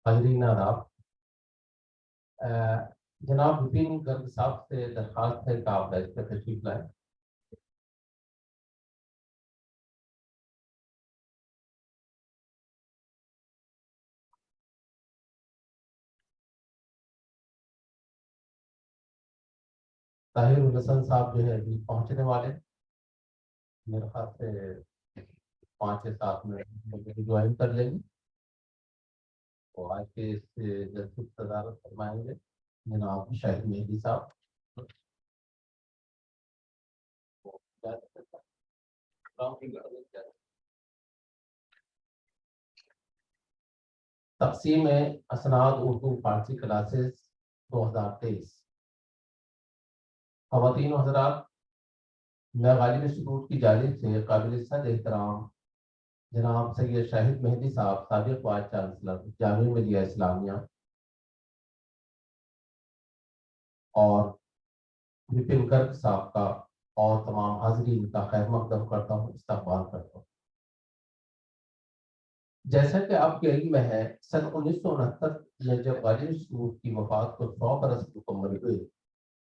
हाजरीन आदाब। अ, जनाब विपिन गर्ग साहब से दरख्वास्त है कि आप बैठ कर तशरीफ लाएं। ताहिर हसन साहब जो है अभी पहुंचने वाले हैं। मेरे ख्याल से 5 से 7 मिनट में ज्वाइन कर लेंगे। तो आज के इस जल्से की सदारत फरमाएंगे जनाब शाहिद मेहदी साहब। तकसीम असनाद उर्दू फारसी क्लासेस 2023। ख़वातीन व हज़रात, मैं गालिब इंस्टीट्यूट की जानिब से काबिल सद एहतराम जनाब सैयद शाहिद मेहदी साहब, साबिक़ वाइस चांसलर जामिया मिलिया इस्लामिया, और विपिन गर्ग साहब का और तमाम हाज़रीन का खैर मकदम करता हूँ, इस्तकबाल करता हूँ। जैसा कि आपके इल्म में है, सन 1969 में जब गालिब इंस्टीट्यूट की वफात को 100 बरस मुकम्मल हुए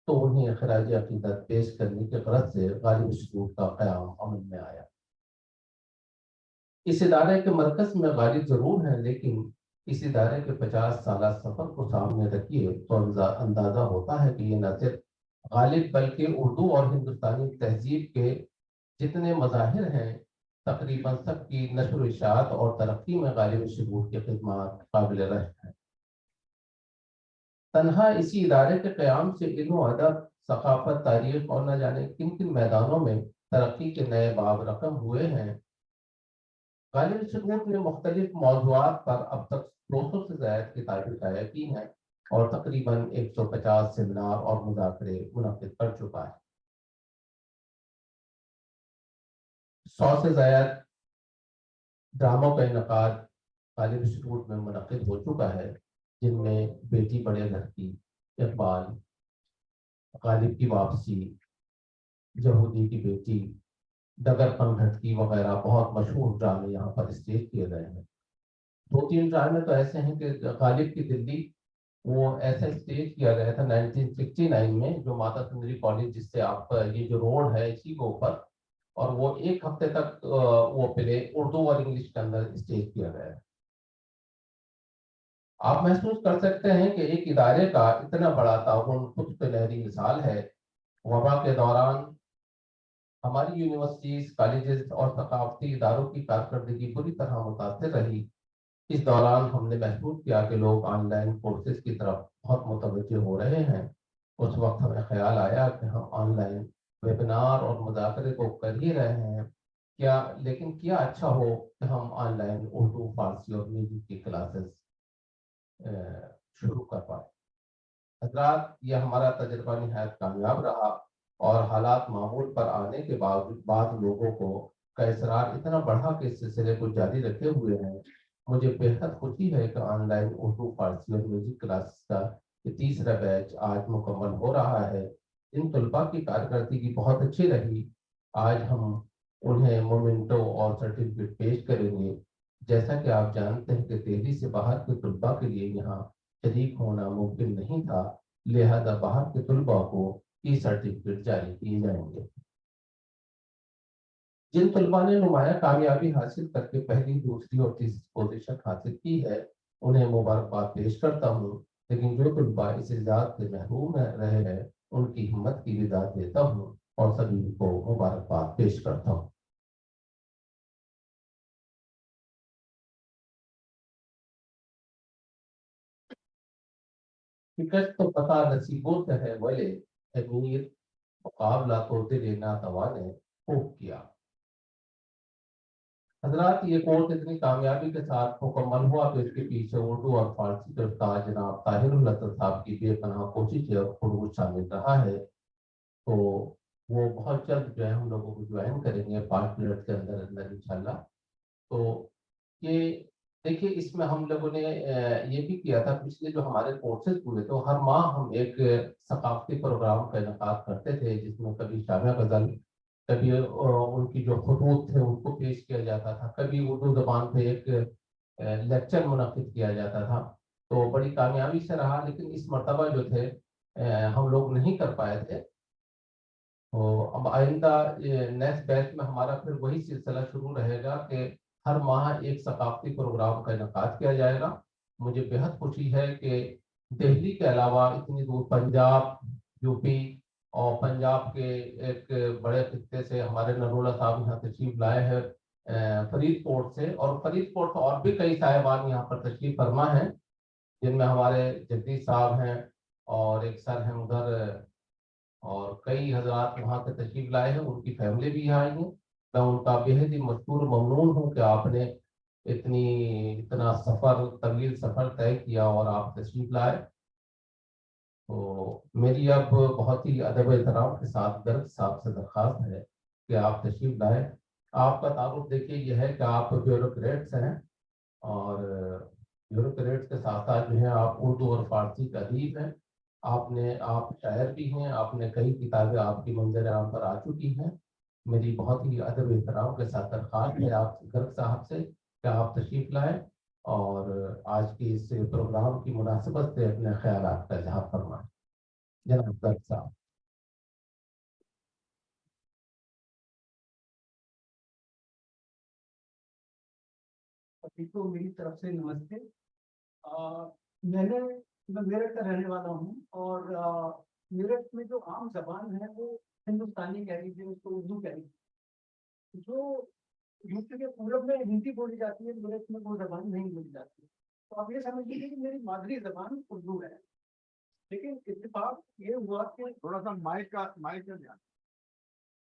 तो उन्हें खराज अकीदत पेश करने की गरज से गालिब इंस्टीट्यूट का क़याम अमल में आया। इस इदारे के मरकज में गालिब जरूर है, लेकिन इस इदारे के 50 साल सफर को सामने रखिए तो अंदाजा होता है कि ये न सिर्फ गालिब बल्कि उर्दू और हिंदुस्तानी तहजीब के जितने मज़ाहिर हैं तकरीबन सबकी नशर इशाअत और तरक्की में गालिब इंस्टीट्यूट की खिदमत काबिल रह है। तन्हा इसी इदारे के क़याम से इल्म अदब, सकाफत, तारीख और न जाने किन किन मैदानों में तरक्की के नए बाब रकम हुए हैं। गालिब इंस्टीट्यूट ने मुख्तलिफ मौज़ूआत पर अब तक 200 से ज़ायद किताबें शाया की हैं और तकरीबन 150 सेमिनार और मुज़ाकरे मुनक़िद कर चुका है। 100 से ज़ायद ड्रामों का इनकाद गालिब इंस्टीट्यूट में मुनक़िद हो चुका है, जिनमें बेटी बड़े घर की, इकबाल, गालिब की वापसी, यहूदी की बेटी, डगर पंघटकी वगैरह बहुत मशहूर ड्रामे यहाँ पर स्टेज किए गए हैं। 2-3 ड्रामे तो ऐसे हैं कि गालिब की दिल्ली वो ऐसा स्टेज किया गया था 1969 में, जो माता सुंदरी कॉलेज जिससे आप ये जो रोड है इसी के ऊपर, और वो 1 हफ्ते तक वो प्ले उर्दू और इंग्लिश के अंदर स्टेज किया गया है। आप महसूस कर सकते हैं कि एक इदारे का इतना बड़ा ताउन खुद तो लहरी मिसाल है। वबा के दौरान हमारी यूनिवर्सिटीज, कॉलेजेस और सकाफती इदारों की कारकर्दगी बुरी तरह मुतासर रही। इस दौरान हमने महसूस किया कि लोग ऑनलाइन कोर्सेज की तरफ बहुत मुतवज्जे हो रहे हैं। उस वक्त हमें ख्याल आया कि हम ऑनलाइन वेबिनार और मुज़ाकरे तो कर ही रहे हैं, क्या लेकिन क्या अच्छा हो कि हम ऑनलाइन उर्दू, फारसी और म्यूजिक की क्लासेस शुरू कर पाए। हजरात, यह हमारा तजुर्बा निहायत कामयाब रहा और हालात मामूल पर आने के बाद लोगों को का इसरार इतना बढ़ा कि इस सिलसिले को जारी रखे हुए हैं। मुझे बेहद खुशी है कि ऑनलाइन उर्दू, फारसी और म्यूजिक क्लासेस का ये तीसरा बैच आज मुकम्मल हो रहा है। इन तलबा की कारकर्दगी बहुत अच्छी रही। आज हम उन्हें मोमेंटो और सर्टिफिकेट पेश करेंगे। जैसा कि आप जानते हैं कि दिल्ली से बाहर के तलबा के लिए यहाँ शरीक होना मुमकिन नहीं था, लिहाजा बाहर के तलबा को ई सर्टिफिकेट जारी किए जाएंगे। जिन तलबा ने नुमाया कामयाबी हासिल करके पहली, दूसरी और तीसरी पोजीशन हासिल की है, उन्हें मुबारकबाद पेश करता हूँ। लेकिन जो तलबा इस इजाज़त से महरूम रहे हैं, उनकी हिम्मत की भी दाद देता हूँ और सभी को मुबारकबाद पेश करता हूँ। टिकट तो पता नसीबों से है बोले अमीर, मुकाबला तो दिल नातवा ने खूब किया। हजरात, ये कोर्स इतनी कामयाबी के साथ मुकम्मल हुआ तो इसके पीछे उर्दू और फारसी के उस्ताद जनाब ताहिर साहब की बेपनाह कोशिश और खुलूस शामिल रहा है। तो वो बहुत जल्द जो है हम लोगों को ज्वाइन करेंगे 5 मिनट के अंदर अंदर इंशाल्लाह। तो ये देखिए, इसमें हम लोगों ने ये भी किया था, पिछले जो हमारे कोर्सेज हुए तो हर माह हम एक सकाफती प्रोग्राम का इनकाद करते थे, जिसमें कभी शामिया गजल, कभी उनकी जो खतूत थे उनको पेश किया जाता था, कभी उर्दू जबान पे एक लेक्चर मुनक्किद किया जाता था। तो बड़ी कामयाबी से रहा, लेकिन इस मर्तबा जो थे हम लोग नहीं कर पाए थे। तो अब आइंदा नेक्स्ट बैच में हमारा फिर वही सिलसिला शुरू रहेगा कि हर माह एक सकाफती प्रोग्राम का इनकाद किया जाएगा। मुझे बेहद खुशी है कि दिल्ली के अलावा इतनी दूर पंजाब, यूपी और पंजाब के एक बड़े खित्ते से हमारे नरोला साहब यहाँ तशरीफ लाए हैं, फरीदकोट से, और फरीदकोट और भी कई साहिबान यहाँ पर तशरीफ फरमा है, जिनमें हमारे जगदीश साहब हैं और एक सर हैं उधर, और कई हजरात वहाँ से तशरीफ लाए हैं, उनकी फैमिली भी यहाँ आई है। मैं उनका बेहद ही मशहूर ममनून हूँ कि आपने इतना सफर, तवील सफर तय किया और आप तशरीफ लाए। तो मेरी अब बहुत ही अदब एहतराम के साथ गर्ग साहब से दरख्वास्त है कि आप तशरीफ लाए। आपका तारुफ देखिए यह है कि आप ब्यूरोक्रेट्स हैं, और ब्यूरोक्रेट्स के साथ साथ जो है आप उर्दू और फारसी का अदीब हैं। आप शायर भी हैं, आपने कई किताबें आपकी मंजर आम पर आ चुकी हैं। मेरी बहुत ही अदब एहतराम के साथ दरख्वास्त है आप गर्ग साहब से कि आप तशरीफ लाएं और आज की इस प्रोग्राम की मुनासिबत से अपने ख्यालात का इजहार फरमाएं। जनाब गर्ग साहब। सभी को मेरी तरफ से नमस्ते। आ, मैंने मैं मेरठ का रहने वाला हूँ, और मेरठ में जो आम जबान है वो हिंदुस्तानी कह लीजिए, उसको उर्दू कह लीजिए। जो यूपी के पूरब में हिंदी बोली जाती है, मेरठ में वो जबान नहीं बोली जाती है। तो आप ये समझ लीजिए कि मेरी मादरी जबान उर्दू है। लेकिन इत्तेफाक ये हुआ कि थोड़ा सा माइक का ध्यान,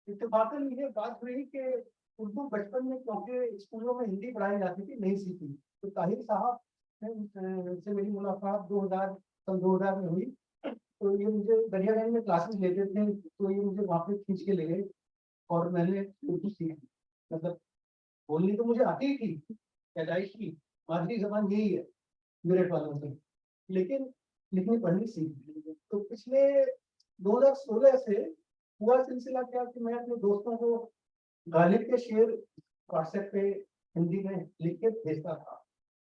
इत्तेफाकन ये बात हुई कि उर्दू बचपन में, क्योंकि स्कूलों में हिंदी पढ़ाई जाती थी, नहीं सीखी। तो ताहिर साहब से मेरी मुलाकात 2000 में हुई। तो ये मुझे दरियागंज में क्लासेस लेते थे, तो ये मुझे वहाँ पे खींच के ले गए और मैंने उर्दू सीखी। मतलब बोलनी तो मुझे आती ही थी, पैदाइश की मादरी जबान यही है मेरठ वालों से, लेकिन लिखनी पढ़नी सीख ली। तो पिछले 2016 से हुआ सिलसिला क्या कि मैं अपने दोस्तों को गालिब के शेर व्हाट्सएप पे हिंदी में लिख के भेजता था।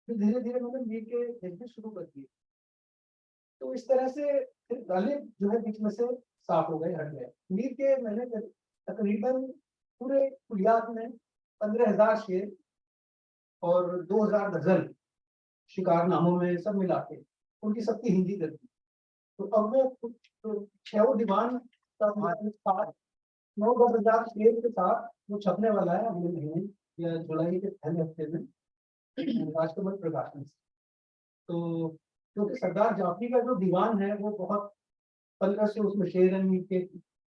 फिर धीरे धीरे मैंने मीर के भेजने शुरू कर दिए। तो इस तरह से फिर गालिब जो है बीच में से साफ हो गए, हट गए। मीर के मैंने तकरीबन पूरे कुलियात में 15,000 शेर और 2,000 गजल शिकारनामों में सब मिला के उनकी सबकी हिंदी कर दी। तो अब वो तो छह दीवान का साथ 9-10 हजार शेर के साथ वो छपने वाला है अगले महीने या जुलाई के पहले हफ्ते में राष्ट्रमंडल प्रकाशन से। तो क्योंकि सरदार जाफरी का जो दीवान है वो बहुत 15 से उसमें शेर है मीर के।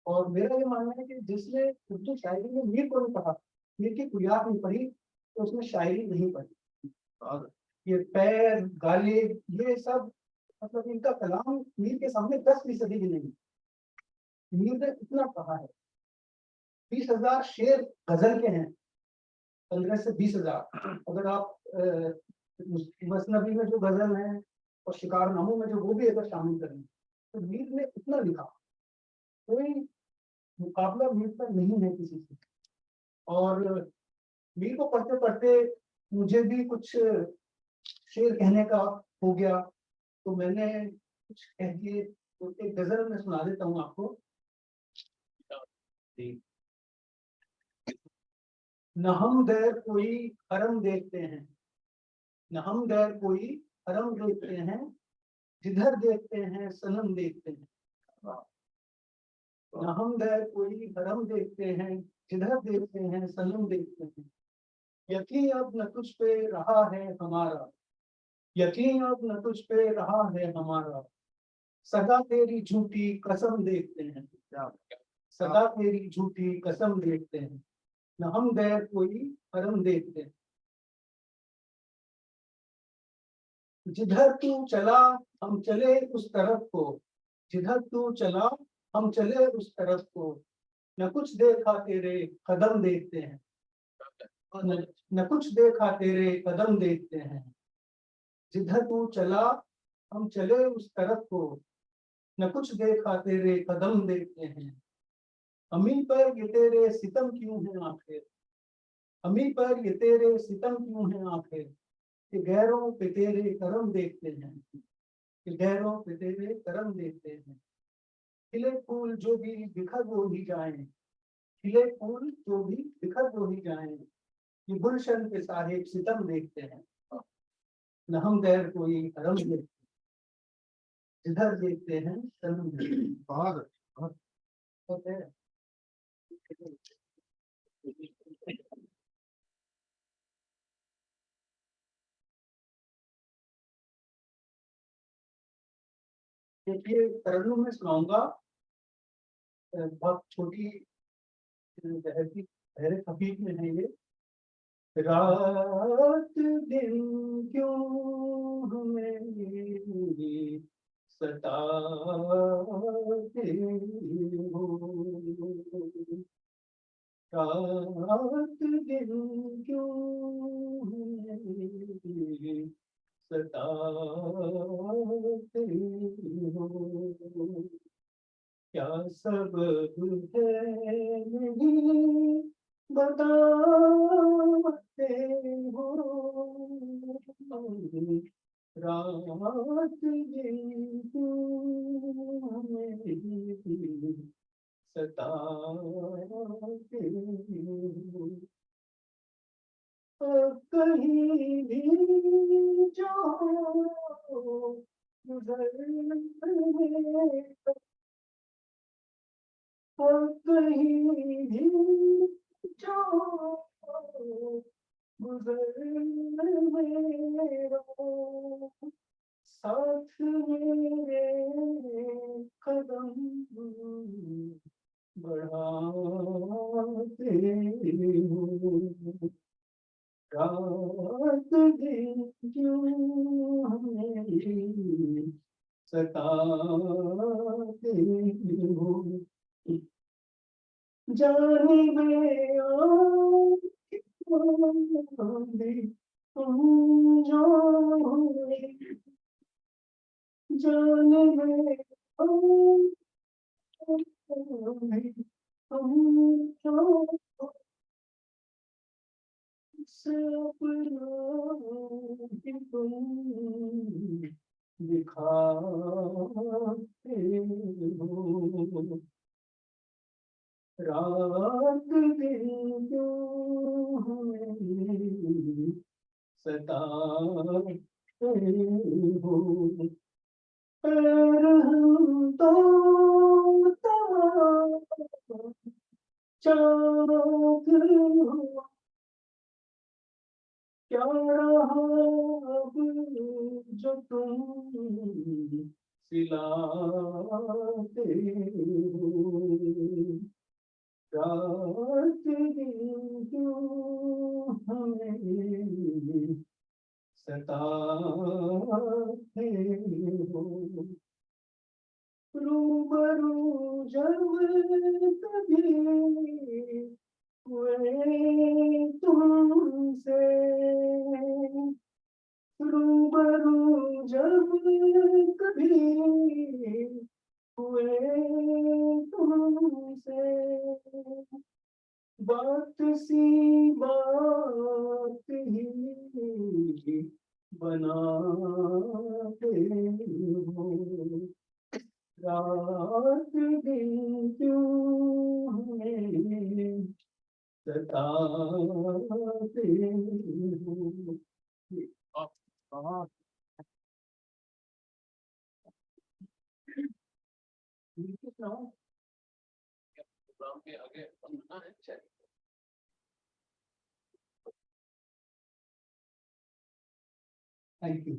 और मेरा ये मानना है कि जिसने उर्दू शायरी में मीर को नहीं पढ़ा, मीर की कुलियात नहीं पढ़ी, तो उसने शायरी नहीं पढ़ी। और ये पैर गालिब ये सब, मतलब इनका कलाम मीर के सामने 10% भी नहीं। मीर ने इतना कहा है, 20,000 शेर गजल के हैं, 15 से 20,000। अगर आप मसनबी में जो गजल है और शिकारनामों में जो, वो भी अगर शामिल करें, तो मीर ने इतना लिखा, कोई मुकाबला मीर का नहीं है किसी से। और मीर को पढ़ते पढ़ते मुझे भी कुछ शेर कहने का हो गया, तो मैंने कुछ कह दिए। तो एक गजल में सुना देता हूँ आपको। न हम गैर कोई हरम देखते हैं, न हम गैर कोई हरम देखते हैं, जिधर देखते हैं सनम देखते हैं। न हम गैर कोई हरम देखते हैं, जिधर देखते हैं सनम देखते हैं। यकीन अब न तुझ पे रहा है हमारा, यकीन अब न तुझ पे रहा है हमारा, सदा तेरी झूठी कसम देखते हैं। सदा तेरी झूठी कसम देखते हैं, न हम गैर कोई हरम देखते हैं। जिधर तू चला हम चले उस तरफ को, जिधर तू चला हम चले उस तरफ को, न कुछ देखा तेरे कदम देखते हैं, न कुछ देखा तेरे कदम देखते हैं। जिधर तू चला हम चले उस तरफ को, न कुछ देखा तेरे कदम देखते हैं। अमी पर ये तेरे सितम क्यों है आखिर, अमी पर ये तेरे सितम क्यों है आखिर, कि गैरों पे तेरे करम देखते हैं, कि गैरों पे तेरे करम देखते हैं। खिले फूल जो भी बिखर वो ही जाएं, खिले फूल जो भी बिखर वो ही जाएं, ये गुलशन के साहिब सितम देखते हैं। न हम गैर कोई करम देखते, जिधर देखते हैं सनम देखते हैं। बहुत है। देखिए तरन्नुम में सुनाऊंगा, बहुत छोटी लहर की, लहर खफीफ में है ये। रात दिन क्यों हमें सताते हो, रात दिन क्यों हमें सताते हो, क्या सब है नहीं बताते हो, रात दिन क्यों हमें सताते हो। कहीं भी जाओ गुजर में, कहीं भी जाओ गुजर में रहो, साथ मेरे कदम बढ़ाते हो, रात दिन क्यों हमें सताते हो, जाने में आँखें तुम जाओगे, जाने में आँखें तुम जाओगे, सपना भी तुम दिखाते हो, रात दिन क्यों हमें सताते हो, पर हम तो चाक हो, क्या रहा अब जो तुम सिलाते हो, रात दिन क्यों हमें सताते हो, रूबरू जब कभी हुए तुमसे, रूबरू जब कभी हुए तुमसे, बात सी बात ही बनाते हो, रात दिन क्यों हमें सताते हो। बहुत सुनाओ। प्रोग्राम के आगे बनना है। Thank you.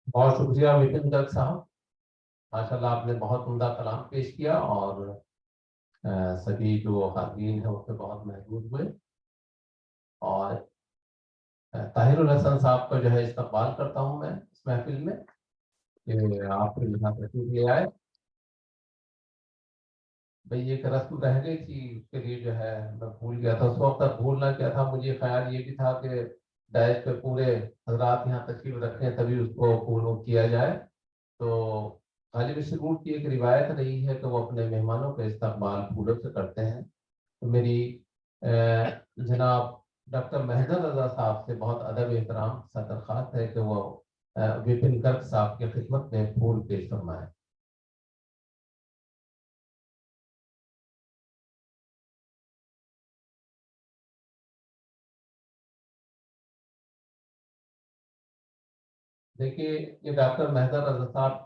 बहुत शुक्रिया विपिन गर्ग साहब, माशाल्लाह आपने बहुत उम्दा कलाम पेश किया और सभी जो हाज़रीन हैं उससे बहुत महसूस हुए। और ताहिरुल हसन साहब का जो है इस्तकबाल करता हूँ मैं इस महफिल में कि आप यहाँ तशरीफ ले आए। भाई एक रस्म रह गई थी, उसके लिए जो है मैं भूल गया था, उस वक्त भूलना क्या था, मुझे ख्याल ये भी था कि डायस पे पूरे हजरात यहाँ तशरीफ रखें तभी उसको पूर्ण किया जाए। तो गालिब शरूर की एक रिवायत रही है कि वो अपने मेहमानों का इस्तकबाल फूलों से करते हैं। तो मेरी जनाब डॉक्टर मेहदर रजा साहब से बहुत अदब एहतराम सा दरख्वास्त है कि वो विपिन गर्ग साहब की खिदमत में फूल पेश फरमाएं। देखिए, ये डॉक्टर मेहदर रजा साहब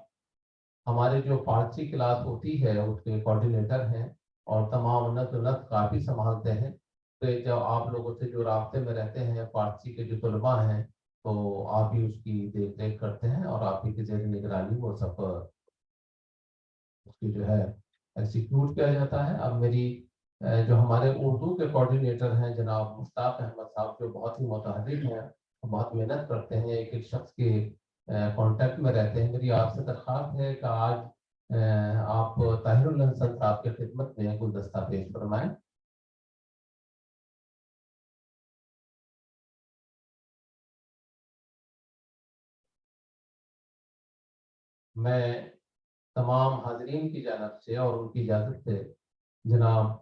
हमारे जो फारसी क्लास होती है उसके कोऑर्डिनेटर हैं और तमाम नस्ल काफ़ी संभालते हैं। तो जब आप लोगों से जो रास्ते में रहते हैं फारसी के जो तलबा हैं, तो आप ही उसकी देख रेख करते हैं और आप ही की जेर निगरानी वो सब उसकी जो है एग्जीक्यूट किया जाता है। अब मेरी जो हमारे उर्दू के कोऑर्डिनेटर हैं जनाब मुश्ताक अहमद साहब, जो बहुत ही मुतहर्रिक हैं, बहुत मेहनत करते हैं, एक एक शख्स के कांटेक्ट में रहते हैं। मेरी आपसे दरख्वास्त है कि आज आप ताहिरुल हसन साहब की खिदमत में गुलदस्ता पेश फरमाएं। मैं तमाम हाजरीन की जानब से और उनकी इजाज़त से जनाब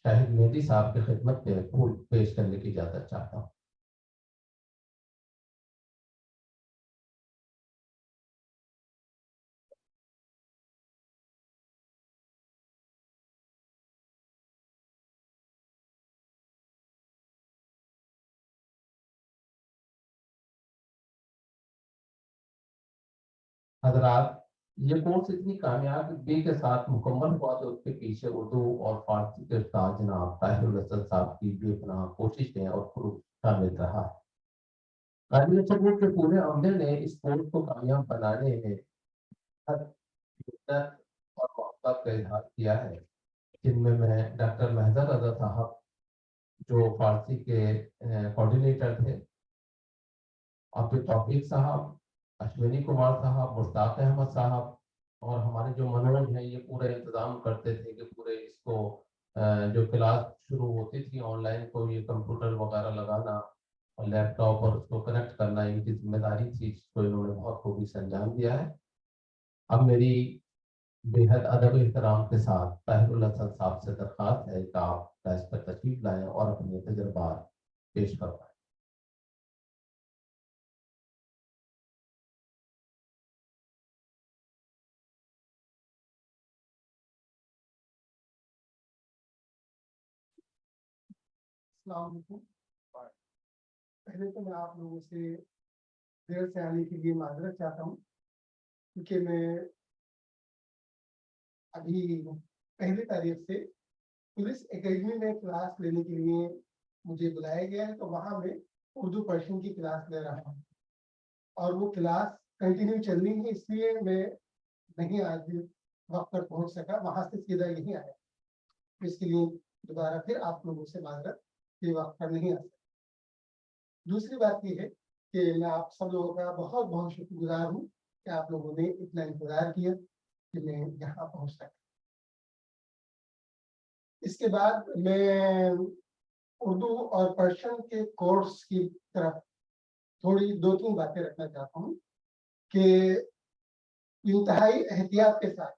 शाहिद मेहदी साहब की खिदमत में फूल पेश करने की इजाज़त चाहता हूँ। हजरात, ये कोर्स इतनी कामयाबी के साथ मुकम्मल हुआ तो उसके पीछे उर्दू और फारसी के उस्ताद जनाब ताहिरुल हसन साहब की बेपनाह कोशिशें और खलूस शामिल रहा है। काबिल सबूत के पूरे अमले ने इस कोर्स को कामयाब बनाने में हर शिद्दत और मोहब्बत का इजहार किया है, जिनमें मैं डॉक्टर महजर रजा साहब, जो फारसी के कोऑर्डिनेटर थे, अब्दुल तौफीक साहब, अश्विनी कुमार साहब, मुश्ताक अहमद साहब, और हमारे जो मनोज हैं, ये पूरे इंतजाम करते थे कि पूरे इसको जो क्लास शुरू होती थी ऑनलाइन, को ये कंप्यूटर वगैरह लगाना और लैपटॉप और उसको कनेक्ट करना इनकी जिम्मेदारी थी, जिसको इन्होंने बहुत खूबी से अंजाम दिया है। अब मेरी बेहद अदब एहतराम के साथ ताहिरुल हसन साहब से दरख्वास्त है कि आप इस पर तशरीफ लाएं और अपने तजर्बा पेश करवाएं। अस्सलाम वालेकुम। पहले तो मैं आप लोगों से देर से आने के लिए माजरत चाहता हूँ, क्योंकि मैं अभी 1 तारीख से पुलिस एकेडमी में क्लास लेने के लिए मुझे बुलाया गया है, तो वहाँ मैं उर्दू पर्शियन की क्लास ले रहा हूँ और वो क्लास कंटिन्यू चल रही है, इसलिए मैं नहीं आज वक्त पर पहुँच सका, वहाँ से सीधा यहीं आया। इसके लिए दोबारा फिर आप लोगों से माजरत कि वक्त पर नहीं आ सका। दूसरी बात यह है कि मैं आप सब लोगों का बहुत बहुत शुक्रगुजार हूँ कि आप लोगों ने इतना इंतजार किया कि मैं यहाँ पहुँच सका। इसके बाद मैं उर्दू और पर्शियन के कोर्स की तरफ थोड़ी 2-3 बातें रखना चाहता हूँ कि इंतहाई एहतियात के साथ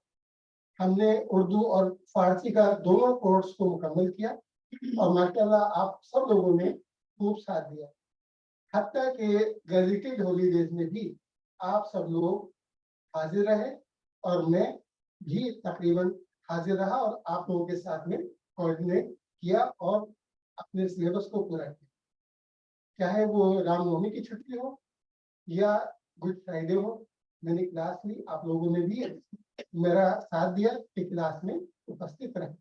हमने उर्दू और फारसी का दोनों कोर्स को मुकम्मल किया और माशाल्लाह आप सब लोगों ने खूब साथ दिया। हत्ता के गैजेटेड हॉलीडेज में भी आप सब लोग हाजिर रहे और मैं भी तकरीबन हाजिर रहा और आप लोगों के साथ में कोऑर्डिनेट किया और अपने सिलेबस को पूरा किया। चाहे वो रामनवमी की छुट्टी हो या गुड फ्राइडे हो, मैंने क्लास ली, आप लोगों ने भी मेरा साथ दिया कि क्लास में उपस्थित रहे,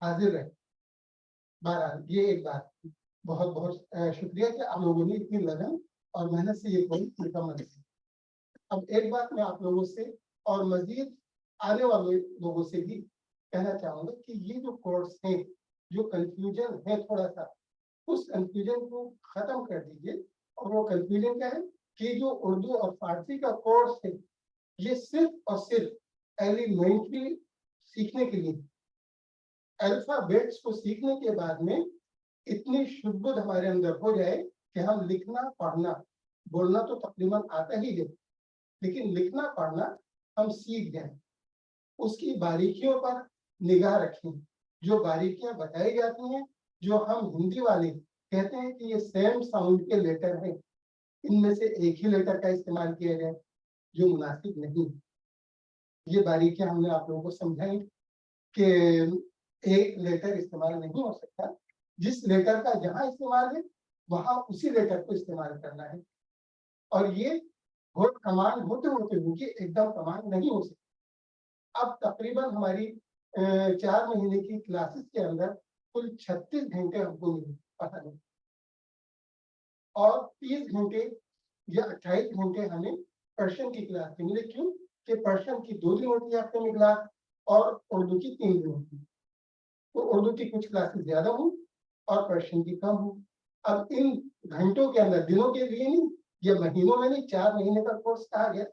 हाजिर रहे। बहरहाल ये एक बात, बहुत बहुत शुक्रिया कि आप लोगों ने इतनी लगन और मेहनत से ये कोर्स मुकम्मल किया। अब एक बात मैं आप लोगों से और मजीद आने वाले लोगों से भी कहना चाहूंगा कि ये जो कोर्स है, जो कंफ्यूजन है थोड़ा सा, उस कंफ्यूजन को खत्म कर दीजिए। और वो कंफ्यूजन क्या है कि जो उर्दू और फारसी का कोर्स है, ये सिर्फ और सिर्फ एलिमेंट्री सीखने के लिए, अल्फाबेट्स को सीखने के बाद में इतनी शुद्ध हमारे अंदर हो जाए कि हम लिखना पढ़ना बोलना तो तकरीबन आता ही है, लेकिन लिखना पढ़ना हम सीख जाएं। उसकी बारीकियों पर निगाह रखें, जो बारीकियां बताई जाती हैं, जो हम हिंदी वाले कहते हैं कि ये सेम साउंड के लेटर हैं, इनमें से एक ही लेटर का इस्तेमाल किया जाए, जो मुनासिब नहीं। ये बारीकियां हमने आप लोगों को समझाई कि एक लेटर इस्तेमाल नहीं हो सकता, जिस लेटर का जहां इस्तेमाल है वहां उसी लेटर को इस्तेमाल करना है। और ये बहुत कमांड होते होते हुए एकदम कमांड नहीं हो सकती। अब तकरीबन हमारी 4 महीने की क्लासेस के अंदर कुल 36 घंटे हमको मिले पढ़ाने, और 30 घंटे या 28 घंटे हमें पर्शियन की क्लास के मिले। क्यों? कि पर्शियन की 2 दिन होती है हफ्ते में क्लास, और उर्दू की 3 दिन होती है। तो उर्दू की कुछ क्लासेस ज्यादा हुई और पर्शियन की कम हुई। अब इन घंटों के अंदर, दिनों के लिए नहीं, ये महीनों में नहीं, 4 महीने का कोर्स कहा गया,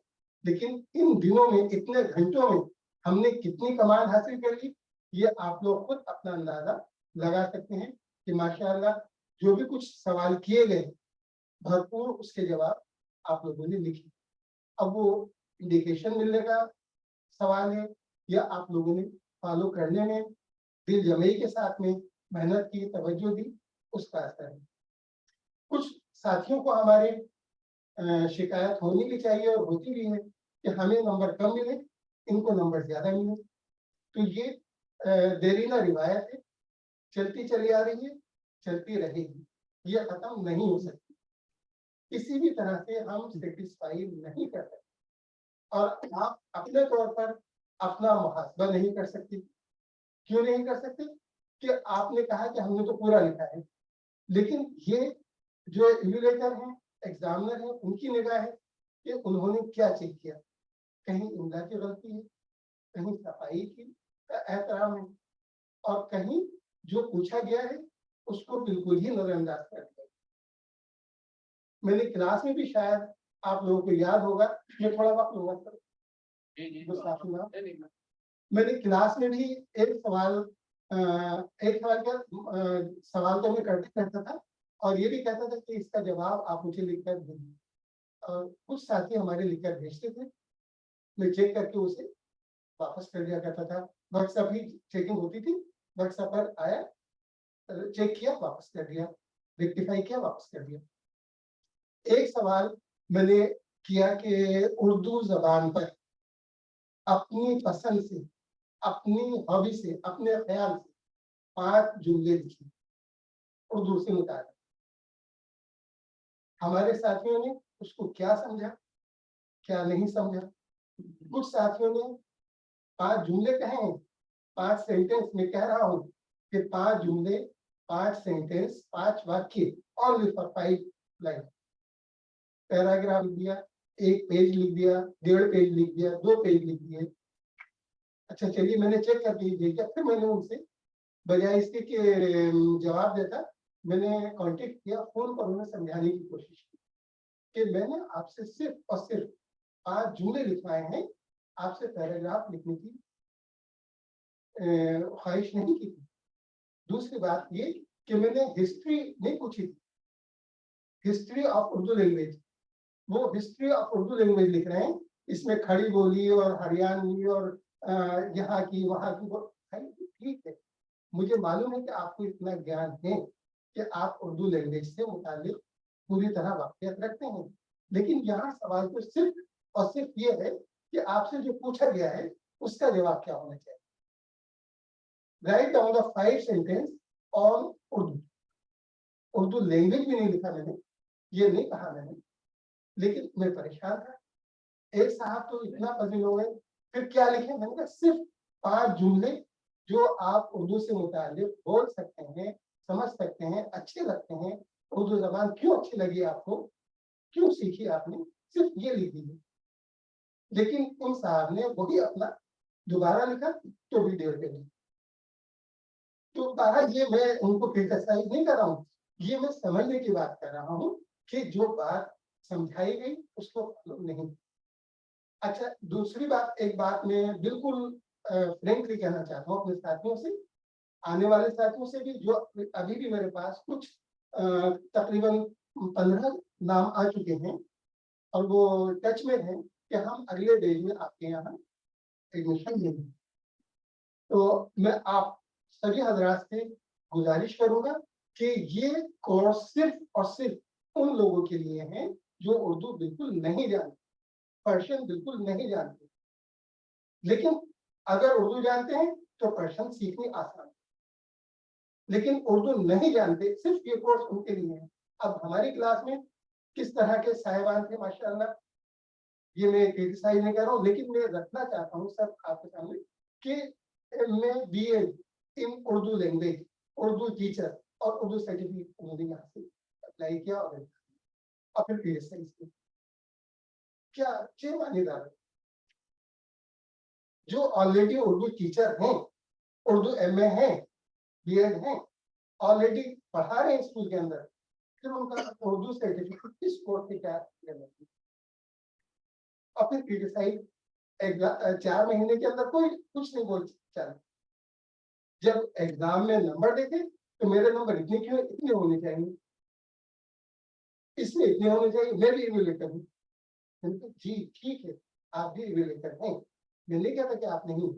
लेकिन इन दिनों में, इतने घंटों में हमने कितनी कमांड हासिल कर ली, ये आप लोग खुद अपना अंदाजा लगा सकते हैं कि माशाअल्लाह जो भी कुछ सवाल किए गए भरपूर उसके जवाब आप लोगों ने लिखे। अब वो इंडिकेशन मिलने का सवाल है या आप लोगों ने फॉलो करने में दिल जमई के साथ में मेहनत की, तवज्जो दी, उसका असर है। कुछ साथियों को हमारे शिकायत होनी भी चाहिए और होती भी है कि हमें नंबर कम मिले, इनको नंबर ज्यादा मिले। तो ये देरीना रिवायत है, चलती चली आ रही है, चलती रहेगी, ये खत्म नहीं हो सकती। किसी भी तरह से हम सेटिस्फाई नहीं कर सकते, और आप अपने तौर पर अपना मुहासबा नहीं कर सकते। क्यों नहीं कर सकते? कि आपने कहा कि हमने तो पूरा लिखा है, लेकिन ये जो इवैल्यूएटर हैं, एग्जामिनर हैं, उनकी निगाह है कि उन्होंने क्या चेक किया। कहीं इमला की गलती है, कहीं सफाई की एहतराम है, और कहीं जो पूछा गया है उसको बिल्कुल ही नजरअंदाज कर दिया। मैंने क्लास में भी, शायद आप लोगों को याद होगा, मैं थोड़ा वक्त लूंगा सर, मैंने क्लास में भी एक सवाल क्या सवाल तो मैं करते रहता था, और ये भी कहता था कि इसका जवाब आप मुझे लिखकर दीजिए। और कुछ साथी हमारे लिखकर भेजते थे, मैं चेक करके उसे वापस कर दिया करता था। व्हाट्सएप ही चेकिंग होती थी, व्हाट्सएप पर आया, चेक किया, वापस कर दिया, रेक्टिफाई किया, वापस कर दिया। एक सवाल मैंने किया कि उर्दू जबान पर अपनी पसंद से, अपनी हॉबी से, अपने ख्याल से 5 जुमले लिखिए उर्दू से मुताबिक। हमारे साथियों ने उसको क्या समझा, क्या नहीं समझा। कुछ साथियों ने 5 जुमले कहे हैं, 5 सेंटेंस में कह रहा हूं कि 5 जुमले, 5 सेंटेंस, 5 वाक्य, और 5 लाइन, पैराग्राफ लिख दिया, 1 पेज लिख दिया, 1.5 पेज लिख दिया, 2 पेज लिख दिए। अच्छा चलिए, मैंने चेक करके देखा, फिर मैंने उनसे बजाय इसके कि जवाब देता, मैंने कांटेक्ट किया, फोन पर उन्हें समझाने की कोशिश की कि मैंने आपसे सिर्फ और सिर्फ 5 जुमले लिखवाए हैं, आपसे पैराग्राफ लिखने की ख्वाहिश नहीं की थी। दूसरी बात ये कि मैंने हिस्ट्री नहीं पूछी थी, हिस्ट्री ऑफ उर्दू लैंग्वेज, वो हिस्ट्री ऑफ उर्दू लैंग्वेज लिख रहे हैं, इसमें खड़ी बोली और हरियाणवी और यहाँ की वहाँ की, ठीक है, मुझे मालूम है कि आपको इतना ज्ञान है कि आप उर्दू लैंग्वेज से मुतालिक पूरी तरह वाकियत रखते हैं, लेकिन यहाँ सवाल तो सिर्फ और सिर्फ ये है कि आपसे जो पूछा गया है उसका जवाब क्या होना चाहिए। Write down the 5 sentence on Urdu. Urdu language भी नहीं लिखा मैंने, ये नहीं कहा मैंने, लेकिन मैं परेशान था। एक साहब तो इतना पजील हो गए, फिर क्या लिखे? मैंने कहा सिर्फ 5 जुमले जो आप उर्दू से मुताल्लिक बोल सकते हैं, समझ सकते हैं, अच्छे लगते हैं, उर्दू जबान क्यों अच्छी लगी आपको, क्यों सीखी आपने, सिर्फ ये लिख दीजिए। लेकिन उन साहब ने वही अपना दोबारा लिखा, तो भी 1.5 पेज। तो कहा, ये मैं उनको क्रिटिसाइज नहीं कर रहा हूँ, ये मैं समझने की बात कर रहा हूँ कि जो बात समझाई गई उसको फॉलो नहीं। अच्छा, दूसरी बात, एक बात मैं बिल्कुल फ्रेंकली कहना चाहता हूँ अपने साथियों से, आने वाले साथियों से भी, जो अभी भी मेरे पास कुछ तकरीबन 15 नाम आ चुके हैं और वो टच में हैं कि हम अगले डेज में आपके यहाँ एडमिशन लेंगे। तो मैं आप सभी हजरात से गुजारिश करूंगा कि ये कोर्स सिर्फ और सिर्फ उन लोगों के लिए है जो उर्दू बिल्कुल नहीं जानते, पर्शियन बिल्कुल नहीं जानते। लेकिन अगर उर्दू जानते हैं तो पर्शियन सीखनी आसान है, लेकिन उर्दू नहीं जानते, सिर्फ ये कोर्स उनके लिए है। अब हमारी क्लास में किस तरह के साहिबान थे माशाअल्लाह, ये मैं क्रिटिसाइज नहीं कर रहा हूँ, लेकिन मैं रखना चाहता हूँ सर आपके सामने कि मैं BEd इन उर्दू लैंग्वेज, उर्दू टीचर और उर्दू सर्टिफिकेट मैंने यहाँ से अप्लाई किया और फिर PSI से क्या 6 मान्यता जो ऑलरेडी उर्दू टीचर हैं, उर्दू MA हैं, BEd हैं, ऑलरेडी पढ़ा रहे हैं स्कूल के अंदर, फिर उनका उर्दू सर्टिफिकेट किस कोर्स से क्या और फिर क्रिटिसाइज 4 महीने के अंदर कोई कुछ नहीं बोल चल। जब एग्जाम में नंबर देखे तो मेरे नंबर इतने क्यों, इतने होने चाहिए, इसमें इतने होने चाहिए, मैं भी इवेल्युएटर हूँ। जी ठीक है, आप भी इवेल्युएटर हैं, मैं नहीं कहता कि आप नहीं,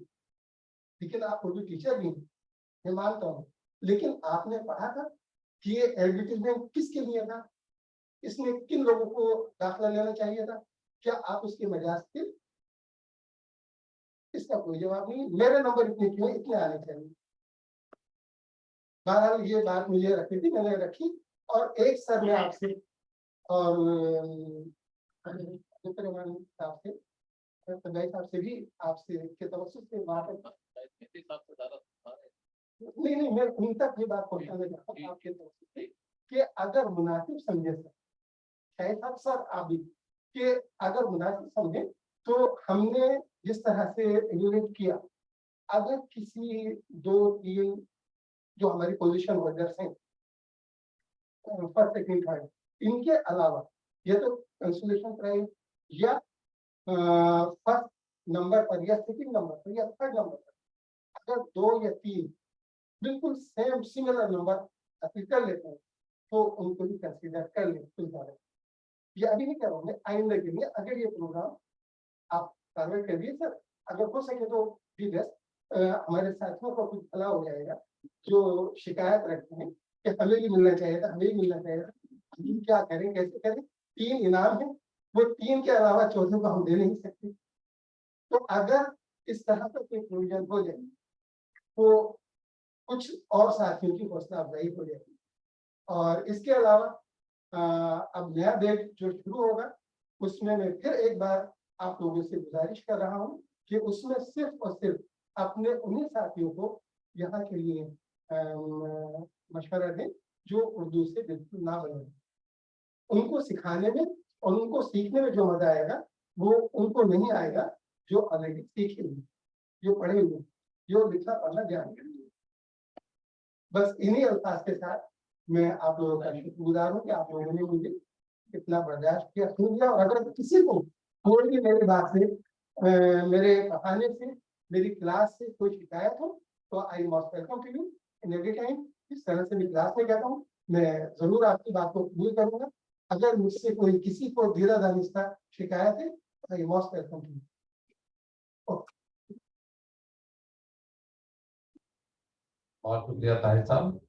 लेकिन आप उर्दू टीचर भी हैं, मैं मानता हूँ। लेकिन आपने पढ़ा था कि ये एडवर्टीजमेंट किसके लिए था, इसमें किन लोगों को दाखिला लेना चाहिए था, क्या आप उसके मजाज थे? इसका कोई जवाब नहीं। मेरे नंबर इतने क्यों, इतने आने चाहिए। बहरहाल ये बात मुझे रखी थी, मैंने रखी। और एक सर में आपसे और साहब से, साहब से भी आपसे के तवज्जुह से वहाँ पर नहीं मैं उन तक ये बात पहुँचाना चाहता हूँ आपके तरफ से कि अगर मुनासिब समझे सर, शायद सर आप भी, कि अगर मुनासिब समझे तो हमने जिस तरह से एलिमिनेट किया, अगर किसी 2-3 जो हमारी पोजीशन होल्डर्स हैं, फर्स्ट सेकंड थर्ड, इनके अलावा या तो कंसोलेशन प्राइज या फर्स्ट नंबर पर या सेकंड नंबर पर या थर्ड नंबर पर अगर 2 या 3 बिल्कुल सेम सिमिलर नंबर हासिल कर लेते हैं तो उनको भी कंसीडर कर लें। ये अभी नहीं कर रहा हूँ मैं, आइंदा के लिए अगर ये प्रोग्राम आप कार्रवाई करिए सर, अगर हो सके तो भी बेस्ट, हमारे साथियों को कुछ भला हो जाएगा जो शिकायत रखते हैं कि हमें भी मिलना चाहिए था, हमें भी मिलना चाहिए था, हम क्या करें, कैसे करें। 3 इनाम है, वो 3 के अलावा चौथे को हम दे नहीं सकते। तो अगर इस तरह का कोई प्रोविजन हो जाए तो कुछ और साथियों की हौसला अफजाई हो जाएगी। और इसके अलावा अब नया बैच जो शुरू होगा उसमें मैं फिर एक बार आप लोगों से गुजारिश कर रहा हूँ कि उसमें सिर्फ और सिर्फ अपने उन्हीं साथियों को यहाँ के लिए मशवरा दें जो उर्दू से बिल्कुल ना बने। उनको सिखाने में और उनको सीखने में जो मजा आएगा वो उनको नहीं आएगा जो ऑलरेडी सीखे हुए, जो पढ़े हुए, जो लिखना पढ़ना जानते। बस इन्हीं अल्फाज के साथ मैं आप लोगों का शुक्रगुजार हूँ कि आप लोगों ने मुझे इतना बर्दाश्त किया, सुन लिया। और अगर किसी को कोई भी मेरी बात से, मेरे कहानी से, मेरी क्लास से कोई शिकायत हो तो I most welcome to you in every time. इस तरह से मैं क्लास में कहता हूँ, मैं जरूर आपकी बात को कबूल करूंगा। अगर मुझसे कोई किसी को धीरा दानिस्ता शिकायत है तो I most welcome to you. बहुत शुक्रिया ताहिर साहब।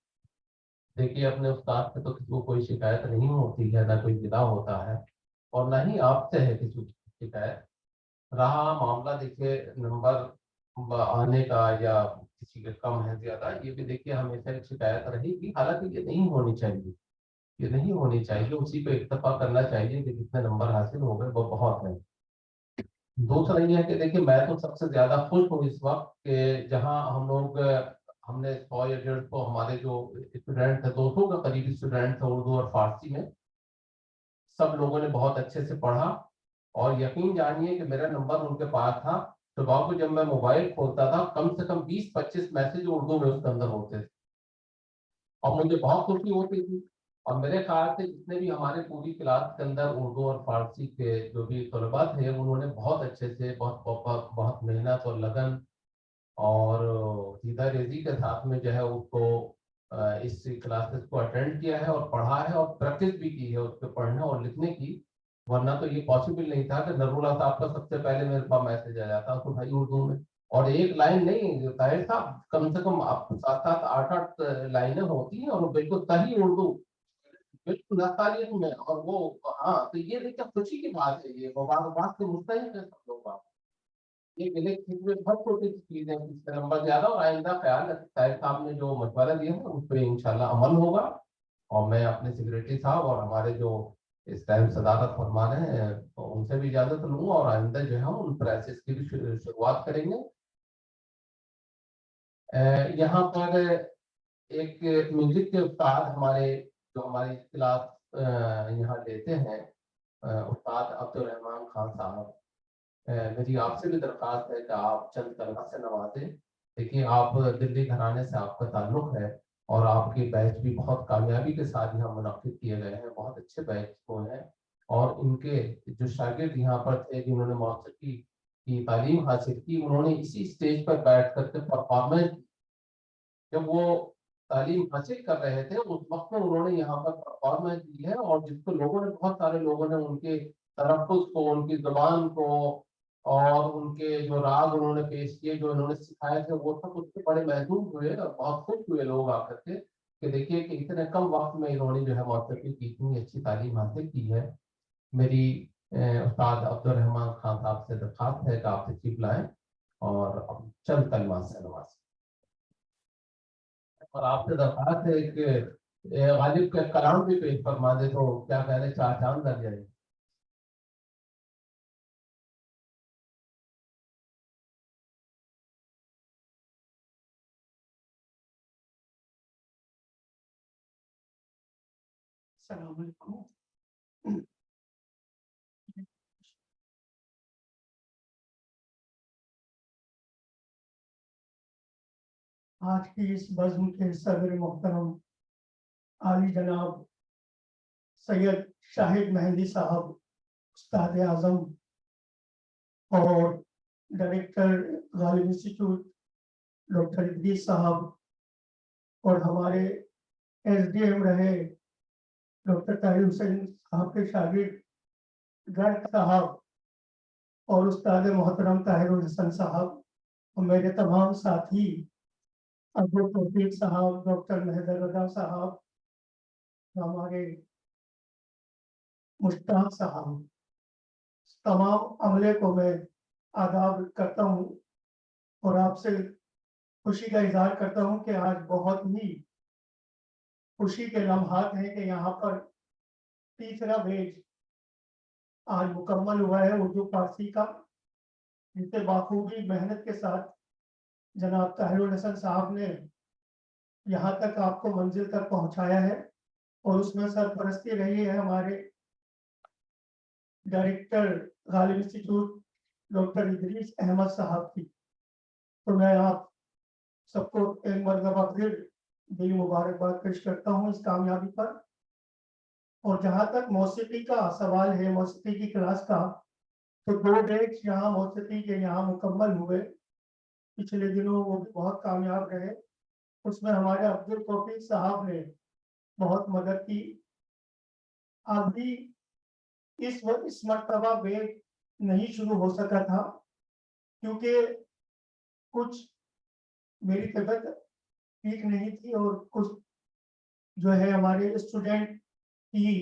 देखिए, अपने उस्ताद से तो किसी को कोई शिकायत नहीं होती है, ना कोई गिला होता है और ना ही आपसे है किसी की शिकायत। रहा मामला देखिए नंबर आने का या किसी के कम है ज्यादा, ये भी देखिए हमेशा एक शिकायत रहेगी। हालांकि ये नहीं होनी चाहिए, ये नहीं होनी चाहिए। उसी को इत्तेफाक करना चाहिए कि जितने नंबर हासिल हो गए वो बहुत है। दूसरा ये है कि देखिए मैं तो सबसे ज्यादा खुश हूँ इस वक्त कि जहाँ हम लोग हमने 100 या 150 हमारे जो स्टूडेंट थे, 200 के करीब स्टूडेंट थे उर्दू और फारसी में, सब लोगों ने बहुत अच्छे से पढ़ा। और यकीन जानिए कि मेरा नंबर उनके पास था। सुबह को जब मैं मोबाइल खोलता था कम से कम 20-25 मैसेज उर्दू में उसके अंदर होते थे और मुझे बहुत खुशी होती थी। और मेरे ख्याल से जितने भी हमारे पूरी क्लास के अंदर उर्दू और फारसी के जो भी तलबा थे उन्होंने बहुत अच्छे से, बहुत मेहनत और लगन और सीधा रेजी के साथ में जो है उसको इस क्लासेस को अटेंड किया है और पढ़ा है और प्रैक्टिस भी की है उसके पढ़ने और लिखने की। वरना तो ये पॉसिबल नहीं था कि नरूला साहब का सबसे पहले मेरे पास मैसेज आ जाता तो भाई उर्दू में, और एक लाइन नहीं, जो ताहिर साहब कम से कम आप 7-7 8-8 लाइनें होती हैं, और वो बिल्कुल सही उर्दू, बिल्कुल नस्तानियत में। और वो, हाँ, तो ये देखिए खुशी की बात है, ये मुबारकबाद से मुस्तहिक है सब लोग। आप ये गिले शिकवे बहुत छोटी सी चीज है, इससे लंबा ज्यादा, और आइंदा ख्याल रखें, ताहिर साहब ने जो मशवरा दिया है उस पर इंशाल्लाह अमल होगा। और मैं अपने सेक्रेटरी साहब और हमारे जो इस टाइम सदारत फरमा रहे हैं, तो उनसे भी इजाजत लूंगा, और आइंदा जो है उन प्रोसेस की भी शुरुआत करेंगे। यहाँ पर एक म्यूजिक के उस्ताद हमारे, जो हमारी क्लास यहाँ लेते हैं, उस्ताद अब्दुल रहमान खान साहब, मेरी आपसे भी दरख्वास्त है कि आप चंद कलमा से नवाजें। देखिए, आप दिल्ली घराने से आपका ताल्लुक है, और आपके बैच भी बहुत कामयाबी के साथ यहाँ मुनक्किद किए गए हैं, बहुत अच्छे बैच हुए हैं। और इनके जो शागिर्द यहाँ पर थे, जिन्होंने मौसीकी की तालीम हासिल की, उन्होंने इसी स्टेज पर बैठ करके परफॉर्मेंस, जब वो तालीम हासिल कर रहे थे उस वक्त में उन्होंने यहाँ पर परफॉर्मेंस दी है, और जिसको लोगों ने, बहुत सारे लोगों ने उनके तलफ़्फ़ुज़ को, उनकी ज़ुबान को, और उनके जो राग उन्होंने पेश किए, जो इन्होंने सिखाए थे, वो सब उससे बड़े महसूस हुए, और बहुत खुश हुए लोग आकर के, कि देखिए कि इतने कम वक्त में इन्होंने जो है मौसीकी की इतनी अच्छी तालीम हासिल की है। मेरी उस्ताद अब्दुल रहमान खान साहब से दरख्वास्त है कि आप तशरीफ लाएं, और अब चंद कलमा से नवाज़ें। और आपसे दरख्वास्त है कि गालिब के कलाम भी पेश फरमा दे, तो क्या कह रहे, चार चांद लग जाए। अस्सलाम वालेकुम। आज की इस बज़्म के सदर मोहतरम आली जनाब सैयद शाहिद मेहंदी साहब, उस्ताद आज़म और director Ghalib Institute doctor Idris साहब, और हमारे एसडीएम रहे डॉक्टर ताहिर हुसैन साहब के शागिर्द गर्ग साहब, और उस्ताद मोहतरम ताहिरुल हसन साहब, और मेरे तमाम साथी अब्दुल तौफीक साहब, डॉक्टर मेहदर रजा साहब, हमारे मुश्ताक साहब, तमाम अमले को मैं आदाब करता हूँ, और आपसे खुशी का इजहार करता हूँ कि आज बहुत ही खुशी के लम्हात हैं कि यहाँ पर तीसरा बैच आज मुकम्मल हुआ है उर्दू फारसी का, जिसे बाखूबी मेहनत के साथ जनाब ताहिरुल हसन साहब ने यहाँ तक आपको मंजिल तक पहुँचाया है, और उसमें सरपरस्ती रही है हमारे director Ghalib Institute doctor Idris Ahmad sahab की। तो मैं आप सबको एक मरतबा फिर दिली मुबारकबाद पेश करता हूँ इस कामयाबी पर। और जहाँ तक मौसीकी का सवाल है, मौसीकी की क्लास का, तो 2 बैच यहाँ मौसीकी के यहाँ मुकम्मल हुए पिछले दिनों, वो भी बहुत कामयाब रहे। उसमें हमारे अब्दुल तौफीक साहब ने बहुत मदद की। अभी इस मरतबा बैच नहीं शुरू हो सका था, क्योंकि कुछ मेरी तबीयत ठीक नहीं थी, और कुछ जो है हमारे स्टूडेंट की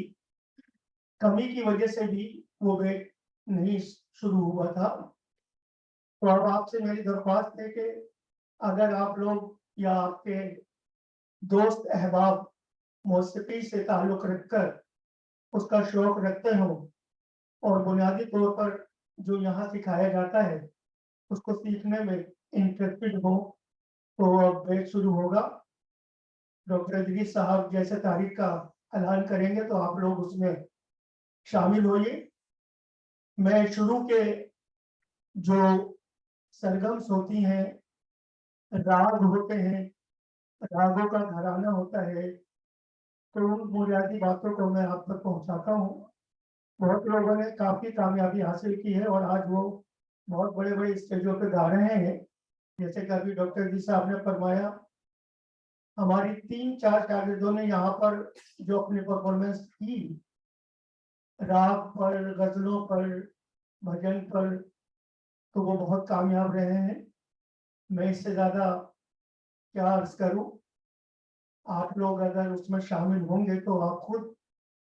कमी की वजह से भी वो बैच नहीं शुरू हुआ था। तो अब आपसे मेरी दरख्वास्त है कि अगर आप लोग या आपके दोस्त अहबाब मौसीकी से ताल्लुक़ रखकर उसका शौक रखते हो, और बुनियादी तौर पर जो यहाँ सिखाया जाता है उसको सीखने में इंटरेस्टेड हो, तो अब बैच शुरू होगा। डॉक्टर इदरीस साहब जैसे तारीख का ऐलान करेंगे तो आप लोग उसमें शामिल होइए। मैं शुरू के जो सरगम्स होती हैं, राग होते हैं, रागों का घराना होता है, तो उन बुनियादी बातों को मैं आप तक पहुँचाता हूँ। बहुत लोगों ने काफ़ी कामयाबी हासिल की है, और आज वो बहुत बड़े-बड़े स्टेजों पे गा रहे हैं। जैसे कि अभी डॉक्टर जी साहब ने फरमाया, हमारी 3-4 शागिर्दों ने यहाँ पर जो अपनी परफॉर्मेंस की, राग पर, गज़लों पर, भजन पर, तो वो बहुत कामयाब रहे हैं। मैं इससे ज्यादा क्या अर्ज करूं। आप लोग अगर उसमें शामिल होंगे तो आप खुद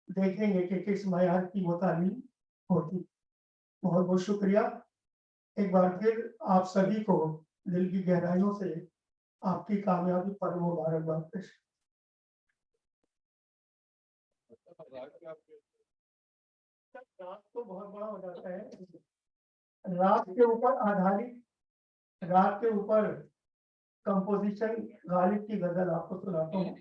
देखेंगे कि किस मयार की वो तालीम होती। बहुत बहुत शुक्रिया एक बार फिर आप सभी को दिल की गहराइयों से आपकी कामयाबी पर मुबारकबाद पेश। राग तो बहुत बड़ा हो जाता है। राग के ऊपर आधारित, राग के ऊपर कंपोजिशन गालिब की गजल आपको सुनाता हूँ।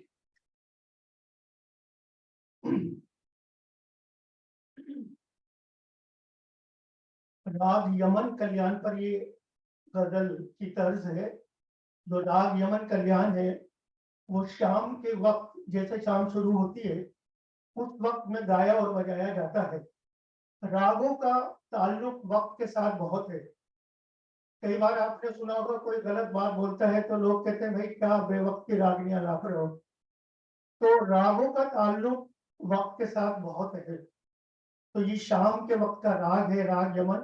राग यमन कल्याण पर ये गजल की तर्ज है। जो राग यमन कल्याण है वो शाम के वक्त, जैसे शाम शुरू होती है उस वक्त में गाया और बजाया जाता है। रागों का ताल्लुक वक्त के साथ बहुत है। कई बार आपने सुना होगा कोई गलत बात बोलता है तो लोग कहते हैं भाई क्या बेवक्त की रागनियां ला रहे हो। तो रागों का ताल्लुक वक्त के साथ बहुत है। तो ये शाम के वक्त का राग है, राग यमन।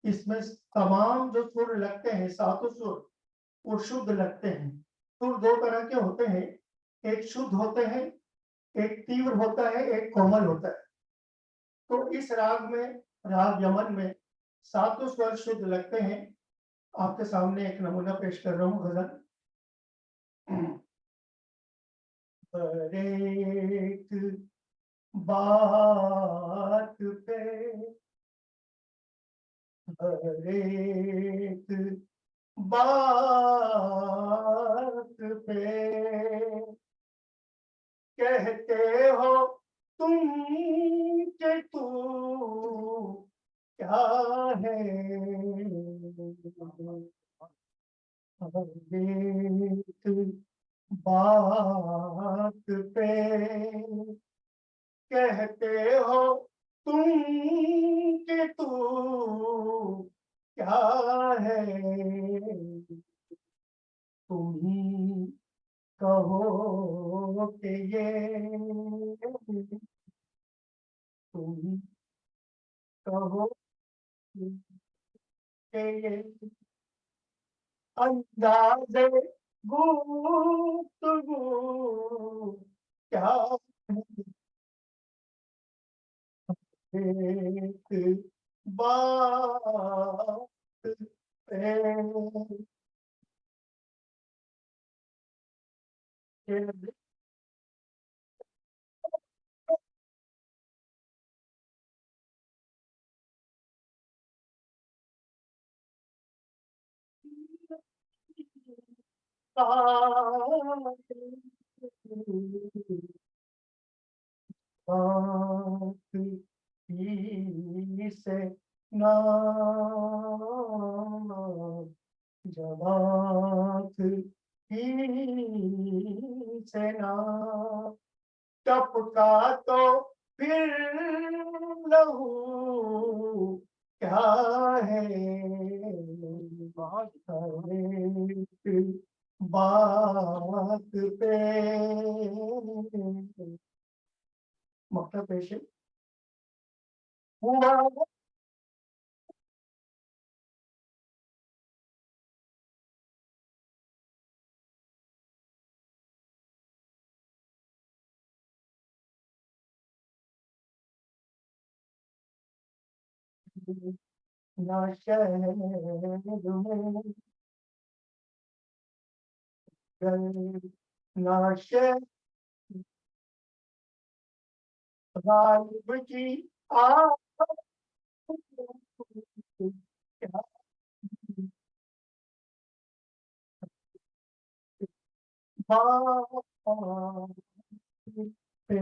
इसमें तमाम जो सुर लगते हैं, सातों सुर, वो शुद्ध लगते हैं। सुर दो तरह के होते हैं, एक शुद्ध होते हैं, एक तीव्र होता है, एक कोमल होता है। तो इस राग में, राग यमन में सातों स्वर शुद्ध लगते हैं। आपके सामने एक नमूना पेश कर रहा हूँ गजल। एक बात पे, एक बात पे कहते हो तुम के तू क्या है। एक बात पे कहते हो तुम के तू क्या है। तुम ही कहो कि ये, तुम ही कहो कि ये अंदाज़े गुफ्तगू क्या है। एक बात पे बात ही से ना, जबात ही से ना टपका तो फिर लहू क्या है। एक बात पे मकता पेश हुआ ना शहर में गए, ना शहर गालिब की आ बात पे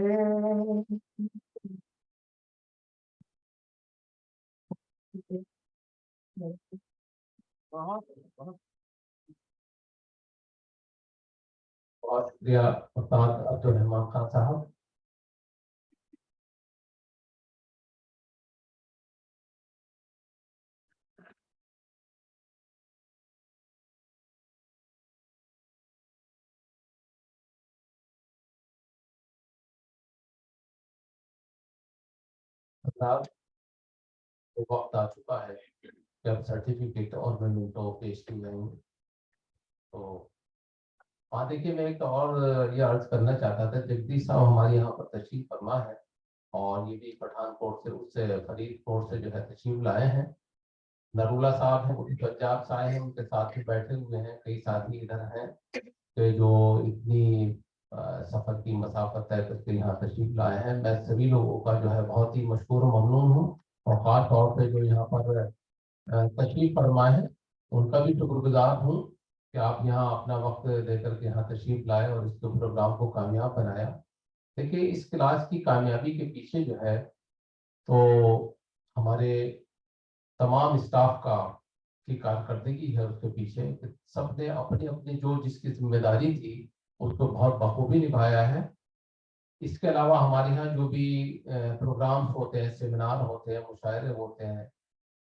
बहुत शुक्रिया उस्ताद अब्दुल रहमान खान साहब। उस्ताद, वो वक्त आ चुका है जब सर्टिफिकेट और मेमेंटो पेश किए जाएंगे। तो हाँ देखिए, मैं एक और ये अर्ज करना चाहता था, जगदीश साहब हमारे यहाँ पर तशरीफ फरमा है और ये भी पठानकोट से, उससे फरीदकोट से जो है तशरीफ लाए हैं। नरूला साहब हैं, वो भी पंजाब से आए हैं, उनके साथ ही बैठे हुए हैं, कई साथी इधर हैं कि जो इतनी सफर की मसाफत तय करके यहाँ तशरीफ लाए हैं। मैं सभी लोगों का जो है बहुत ही मशहूर ममनून हूँ, और ख़ास तौर पे जो यहाँ पर तशरीफ फरमाए हैं उनका भी शुक्रगुजार हूँ कि आप यहाँ अपना वक्त देकर के यहाँ तशरीफ लाए और इसके प्रोग्राम को कामयाब बनाया। देखिए, इस क्लास की कामयाबी के पीछे जो है तो हमारे तमाम स्टाफ का की कारकर्दगी है उसके पीछे। सबने अपनी अपनी जो जिसकी जिम्मेदारी थी उसको बहुत बखूबी निभाया है। इसके अलावा हमारे यहाँ जो भी प्रोग्राम्स होते हैं, सेमिनार होते हैं, मुशायरे होते हैं,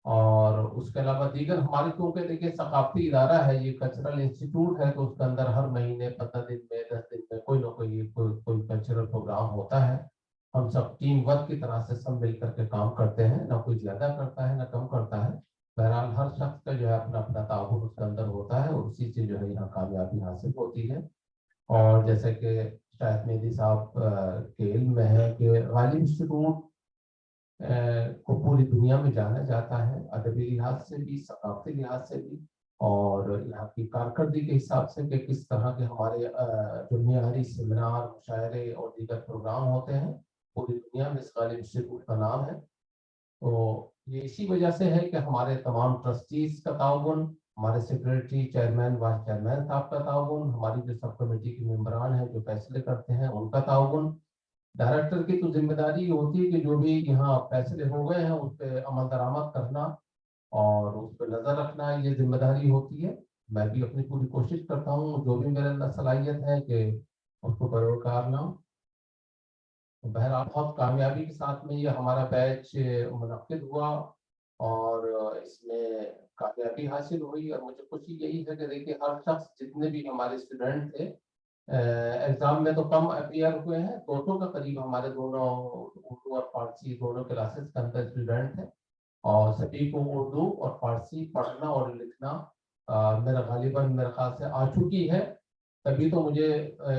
और उसके अलावा दीगर हमारे, क्योंकि देखिए सकाफती इदारा है, ये कल्चरल इंस्टीट्यूट है, तो उसके अंदर हर महीने 15 दिन में 10 दिन में कोई ना कोई कल्चरल प्रोग्राम होता है। हम सब टीम वर्क की तरह से सब मिल करके काम करते हैं, ना कोई ज्यादा करता है ना कम करता है। बहरहाल हर शख्स का जो है अपना अपना ताउन उसके अंदर होता है, और उसी से जो है यहाँ कामयाबी हासिल होती है। और जैसे कि शायद मेहदी साहब के इल्म में है कि गालिब इंस्टीट्यूट को पूरी दुनिया में जाना जाता है, अदबी लिहाज से भी, सकाफती लिहाज से भी, और यहाँ की कारकर्दगी के हिसाब से कि किस तरह के हमारे जो मियारी सेमिनार, मुशायरे और दीगर प्रोग्राम होते हैं, पूरी दुनिया में इस गालिब इंस्टीट्यूट का नाम है। तो ये इसी वजह से है कि हमारे तमाम ट्रस्टीज का ताउन, हमारे सेक्रेटरी, चेयरमैन, वाइस चेयरमैन साहब का ताउन, हमारी जो सब कमेटी के मेंबरान हैं जो फैसले करते हैं उनका ताउन, डायरेक्टर की तो जिम्मेदारी होती है कि जो भी यहाँ फैसले हो गए हैं उस पर अमल दरामद करना और उस पर नजर रखना, ये जिम्मेदारी होती है। मैं भी अपनी पूरी कोशिश करता हूँ जो भी मेरे अंदर सलाहियत है कि उसको बरोकार लाऊं। तो बहरहाल बहुत कामयाबी के साथ में ये हमारा बैच मुनक्किद हुआ और इसमें कामयाबी हासिल हुई, और मुझे खुशी यही है कि देखिए हर शख्स, जितने भी हमारे स्टूडेंट थे, एग्जाम में तो कम अपियर हुए हैं, 200 के करीब हमारे दोनों उर्दू और फारसी दोनों क्लासेस के अंदर स्टूडेंट हैं, और सभी को उर्दू और फारसी पढ़ना और लिखना मेरा गालिबन मेरे ख्याल से आ चुकी है। तभी तो मुझे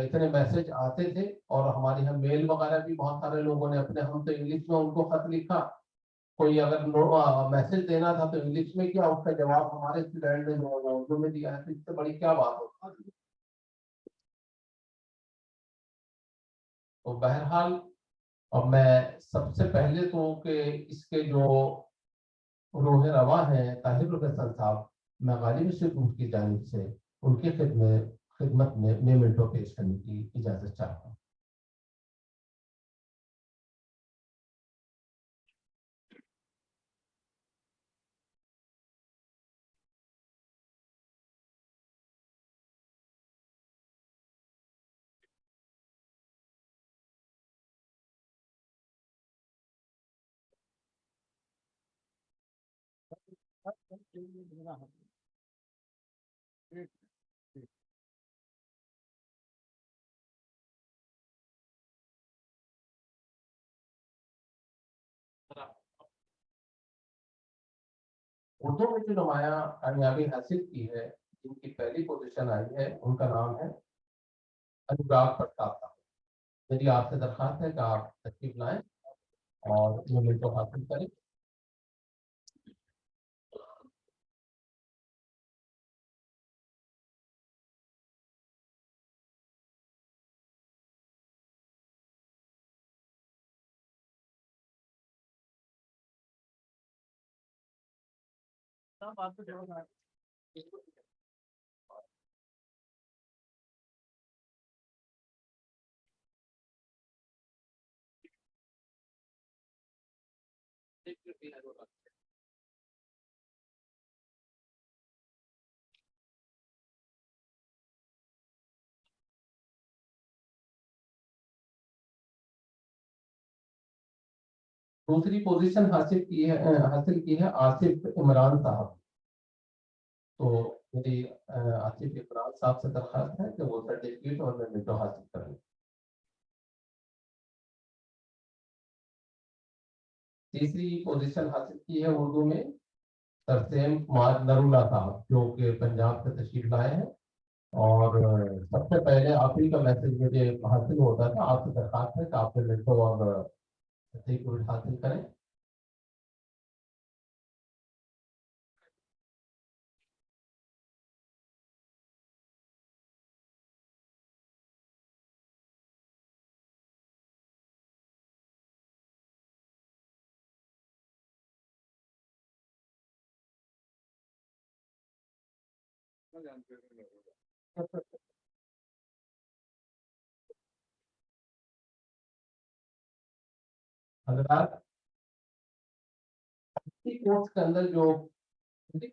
इतने मैसेज आते थे, और हमारे यहाँ मेल वगैरह भी बहुत सारे लोगों ने अपने, हम तो इंग्लिश में उनको खत लिखा, कोई अगर मैसेज देना था तो इंग्लिश में किया, उसका जवाब हमारे स्टूडेंट ने जो उर्दू में दिया है, तो इससे बड़ी क्या बात होती है। तो बहरहाल अब मैं सबसे पहले तो कि इसके जो रूह रवा है ताहिर हसन साहब, मैं गालिब इंस्टीट्यूट की जानिब से उनकी खिदमत में मेमेंटो पेश करने की इजाजत चाहता हूँ। उर्दू में जो नुमाया कामयाबी हासिल की है, जिनकी पहली पोजीशन आई है, उनका नाम है अनुराग प्रताप साहब। मेरी आपसे दरख्वास्त है कि आप तशरीफ लाएं और मोमेंटो हासिल करें। सब आपको जवाब आ- दूसरी पोजीशन हासिल की है आसिफ इमरान साहब। तो मेरी आसिफ इमरान साहब से दरख्वास्त है कि वो सर्टिफिकेट और मोमेंटो हासिल करें। तीसरी पोजीशन हासिल की है उर्दू में तरसेम कुमार नरूला साहब, जो कि पंजाब से तशरीफ लाए हैं। और सबसे पहले आप ही का मैसेज मुझे हासिल होता था। आपसे दरखास्त है कि आप मेंटो और सर्टिफिकेट हासिल करें। हजरात, इसी कोर्स के अंदर जो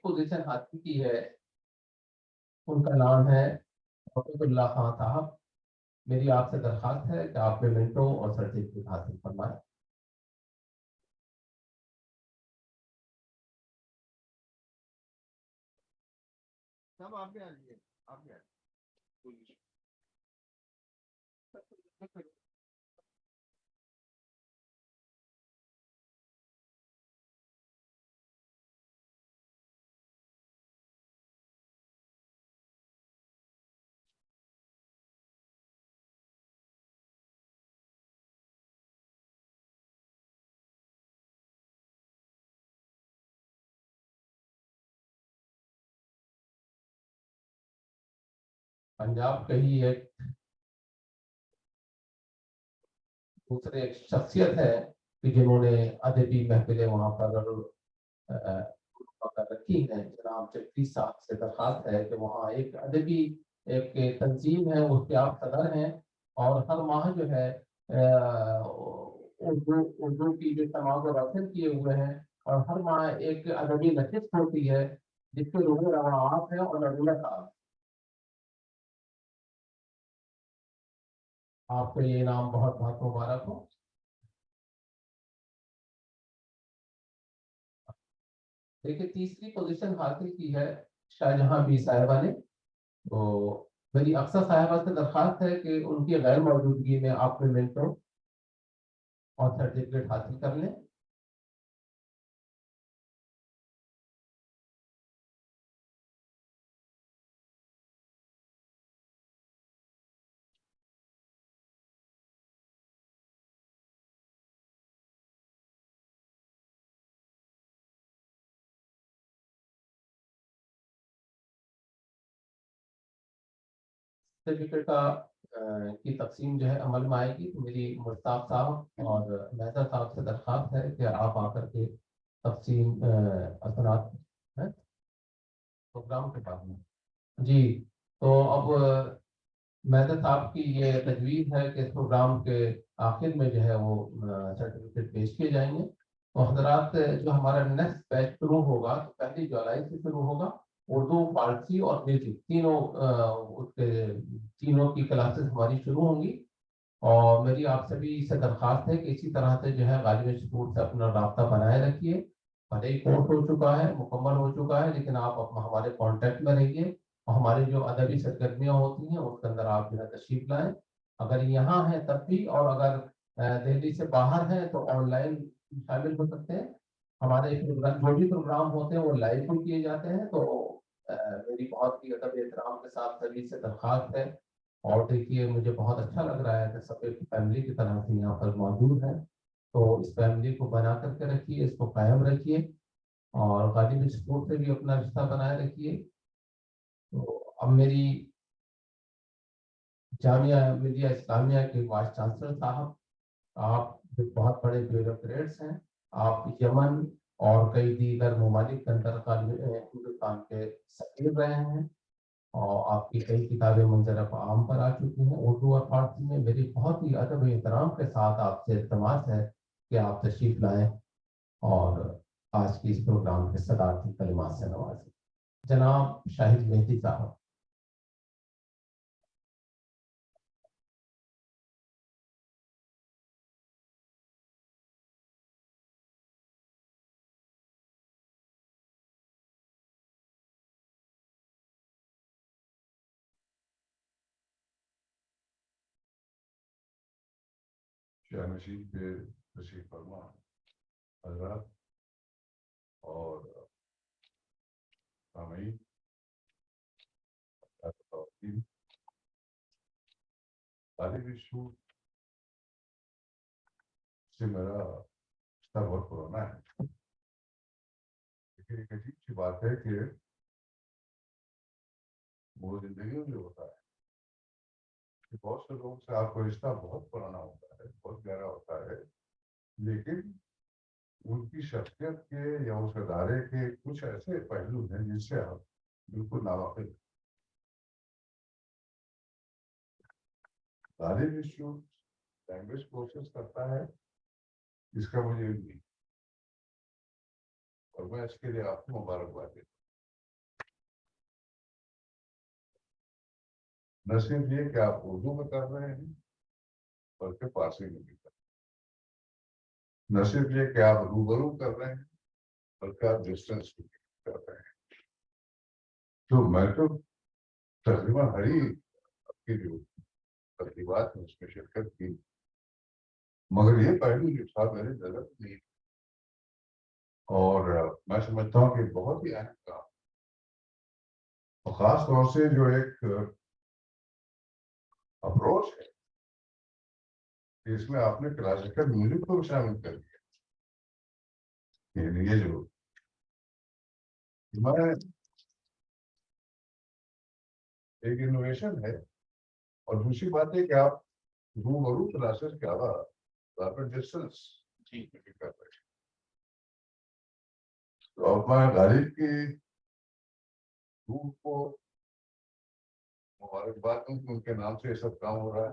पोजीशन हासिल की है उनका नाम है मोहम्मदुल्लाह खान साहब। मेरी आपसे दरखास्त है कि आप मेंटो और सर्टिफिकेट हासिल फरमाएं। सब आप भी आ जाइए, आप भी आ जाइए। पंजाब के ही एक दूसरे एक शख्सियत है कि जिन्होंने अदबी महफिलें वहां पर कर रखी है। जनाब जगदीश साहब से दरखास्त है कि वहाँ एक अदबी एक तंजीम है, उसके आप सदर हैं। और हर माह जो है उर्दू उर्दू की जो तमाम रसम किए हुए हैं, और हर माह एक अदबी नशिस्त होती है जिसके रूह रवायात है और नरूला साहब। आपको ये इनाम बहुत बहुत मुबारक हो। देखिए, तीसरी पोजीशन हासिल की है शाहजहां बी साहिबा ने। तो मेरी अक्सर साहिबा से दरखास्त है कि उनकी गैर मौजूदगी में आप मेंटो और सर्टिफिकेट हासिल कर लें। सर्टिफिकेट का की तकसीम जो है अमल में आएगी, तो मेरी मुश्ताक साहब और मेहता साहब से दरखास्त है कि आप आकर के तकसीम असनाद है प्रोग्राम के बाद में। जी, तो अब मेहता साहब की ये तजवीज़ है कि इस प्रोग्राम के आखिर में जो है वो सर्टिफिकेट पेश किए जाएंगे। तो हजरात, जो हमारा नेक्स्ट बैच शुरू होगा तो 1 जुलाई से शुरू होगा। उर्दू, फारसी और म्यूजिक तीनों उसके तीनों की क्लासेस हमारी शुरू होंगी। और मेरी आप सभी से दरखास्त है कि इसी तरह से जो है गालिब स्कूल से अपना रास्ता बनाए रखिए। भले ही कोर्स हो चुका है, मुकम्मल हो चुका है, लेकिन आप हमारे कांटेक्ट में रहिए और हमारी जो अदबी सरगर्मियाँ होती हैं उसके अंदर आप जो है तशरीफ लाएं। अगर यहाँ हैं तब भी, और अगर दिल्ली से बाहर हैं तो ऑनलाइन शामिल हो सकते हैं। हमारे प्रोग्राम, जो भी प्रोग्राम होते हैं वो लाइव भी किए जाते हैं। तो अ, मेरी बहुत ही अदब एहतराम के साथ सभी से दरखास्त है। और देखिए, मुझे बहुत अच्छा लग रहा है कि सब एक फैमिली की तरह से यहाँ पर मौजूद है। तो इस फैमिली को बना करके रखिए, इसको कायम रखिए और गालिब स्कूल से भी अपना रिश्ता बनाए रखिए। तो अब मेरी जामिया मिलिया इस्लामिया के वाइस चांसलर साहब, आप जो बहुत बड़े ब्यूरोक्रेट्स हैं, आप यमन और कई दीगर ममालिक के अंदर हिंदुस्तान के सफीर रहे हैं और आपकी कई किताबें मंजर आम पर आ चुकी हैं उर्दू और फारसी में। मेरी बहुत ही अदब एहतराम के साथ आपसे इल्तमास है कि आप तशरीफ लाएं और आज की इस प्रोग्राम के सदारती कलिमात से नवाजें। जनाब शाहिद मेहदी साहब। शाहनशीन पे तशरीफ फरमा हजरत और सामईन तालिब इशू से मेरा रिश्ता बहुत पुराना है, लेकिन एक अजीब सी बात है कि वो जिंदगी में जो होता है कि बहुत से लोगों से आपका रिश्ता बहुत पुराना होता है, बहुत गहरा होता है, लेकिन उनकी शख्सियत के या उस अदारे के कुछ ऐसे पहलू हैं जिनसे आप बिल्कुल नावाकिफ हैं। तालिब इशू लैंग्वेज कोर्सेज करता है, इसका मुझे नहीं, और मैं इसके लिए आपको मुबारकबाद देता हूं। न सिर्फ ये कि आप उर्दू में कर रहे हैं, बल्कि फारसी में भी कर रहे हैं। न सिर्फ ये कि आप रूबरू कर रहे हैं, बल्कि आप डिस्टेंस भी कर रहे हैं। तो मैं तो तकरीबन हर ही आपकी जो तकरीबात में उसमें शिरकत की, मगर ये पहलू जो था मेरे नजर नहीं, और मैं समझता हूँ कि बहुत ही अहम काम, और खास तौर से जो एक अप्रोच है कि इसमें आपने क्लासिकल म्यूजिक को भी शामिल कर दिया। ये जो मैं एक इनोवेशन है, और दूसरी बात है कि आप रूबरू क्लासेस के अलावा आप डिस्टेंस कर रहे हैं। तो अब मैं गालिब की रूह को मुबारकबाद दूं कि उनके नाम से ये सब काम हो रहा है।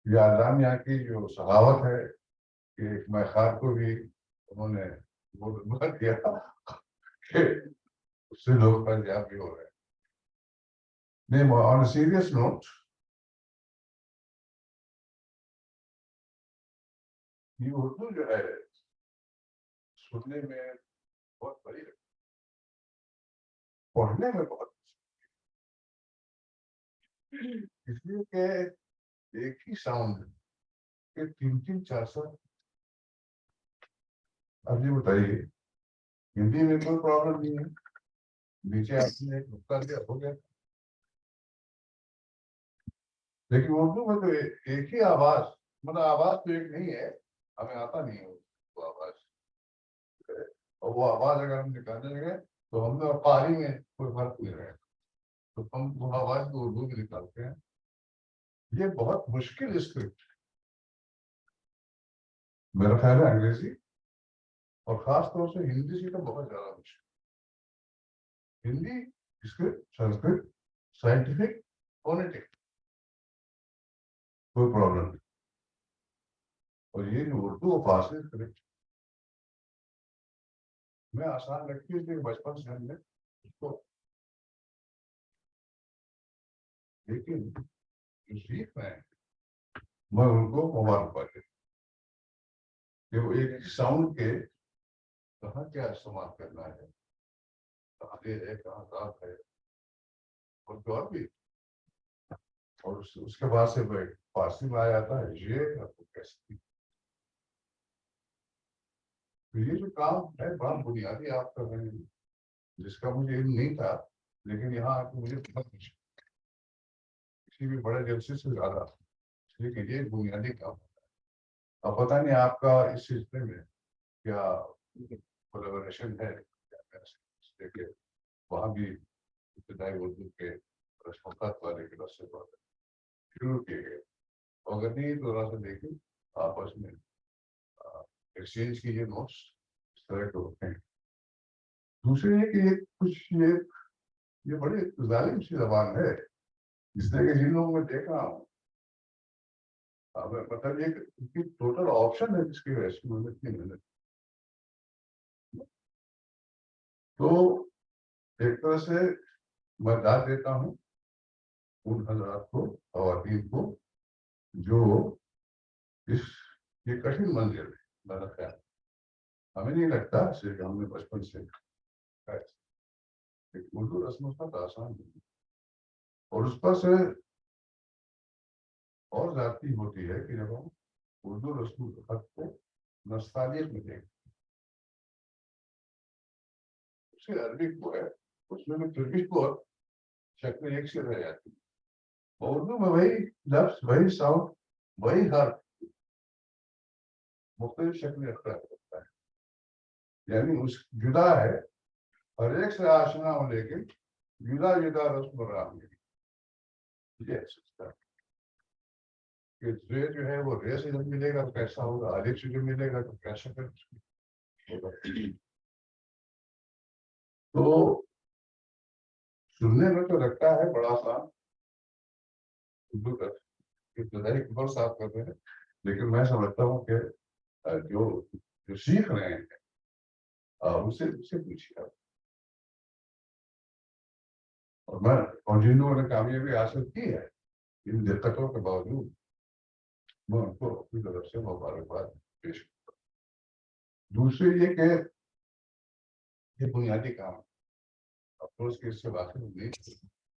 ये आजाम यहाँ की जो सहावत है कि एक मैखार को भी उन्होंने वो बता दिया कि उससे लोग पंजाब भी हो रहे हैं। नहीं, ऑन सीरियस नोट, ये उर्दू जो है सुनने में बहुत बड़ी है, पढ़ने में बहुत, इसलिए कि एक ही साउंड के तीन तीन चार सौ। अब ये बताइए, हिंदी में कोई प्रॉब्लम नहीं है, नीचे आपने एक नुक्ता दिया हो गया, लेकिन उर्दू में तो एक ही आवाज, मतलब आवाज तो एक नहीं है, हमें आता नहीं है वो आवाज, और वो आवाज अगर हम निकालने लगे तो हमने और कारी में कोई फर्क नहीं रहेगा, तो हम वो आवाज को उर्दू में निकालते हैं। ये बहुत मुश्किल स्क्रिप्ट है, मेरा ख्याल है अंग्रेजी और खास तौर से हिंदी से तो बहुत ज्यादा मुश्किल। Hindi script, Sanskrit, scientific, phonetic, कोई प्रॉब्लम नहीं, और ये जो उर्दू और फारसी स्क्रिप्ट में आसान लगती है कि बचपन से हमने उसको, लेकिन जो सीख रहे हैं मैं उनको मुबारकबाद देता हूं कि वो एक साउंड के कहाँ क्या इस्तेमाल करना है, कहाँ दे है, कहाँ दाग है, और भी, और उसके बाद से वो फारसी में आ जाता है ये आपको कैसे। तो ये जो काम है बड़ा बुनियादी आप कर रहे हैं, जिसका मुझे इल्म नहीं था, लेकिन यहाँ आके मुझे बहुत किसी भी बड़े जलसे से ज्यादा, लेकिन ये बुनियादी काम। अब पता नहीं आपका इस सिलसिले में क्या कोलैबोरेशन है, देखिए वहाँ भी इब्तदाई उर्दू के रस्मों वाले के रस्ते शुरू किए गए, अगर नहीं तो थोड़ा सा देखिए आपस में एक्सचेंज कीजिए नोट्स, इस तरह के होते हैं। दूसरे है कि ये कुछ ये बड़े जालिम सी जबान है, जिसने कि जिन लोगों में देख रहा हूँ, मतलब ये टोटल ऑप्शन है जिसकी वजह से मैंने इतनी मेहनत, तो एक तरह से मैं दाद देता हूँ उन हजरात को, खवातीन को, जो इस ये कठिन मंजिल है, मेरा ख्याल हमें नहीं लगता सिर्फ हमने बचपन से उर्दू रस्म का आसान नहीं, और उस पर से और ज्यादती होती है कि जब हम उर्दू रस्म खत को नस्तानियत में देखते, उससे अरबिक को है, उसमें भी तुर्किश को शक्ल एक से रह जाती है। और उर्दू में वही लफ्ज, वही साउंड, वही हर्फ मुख्तलिफ शक्ल अख्तियार करता है, यानी उस जुदा है, हर एक से आशना हो, लेकिन जुदा जुदा रस्म राम है। ये सोचता है कि रे जो है वो रे से जब मिलेगा तो कैसा होगा, अलिफ से जब मिलेगा तो कैसा होगा। तो सुनने में तो लगता है बड़ा आसान, उर्दू का इब्तदाई खबर साफ कर रहे हैं, लेकिन मैं समझता हूँ कि जो जो सीख रहे हैं उसे उसे पूछिए आप। और जिन लोगों ने कामयाबी हासिल की है इन दिक्कतों के बावजूद, मैं उनको अपनी तरफ से मुबारकबाद पेश करता हूँ। दूसरी ये कि ये बुनियादी काम अफसोस के इससे वाकिफ नहीं थे,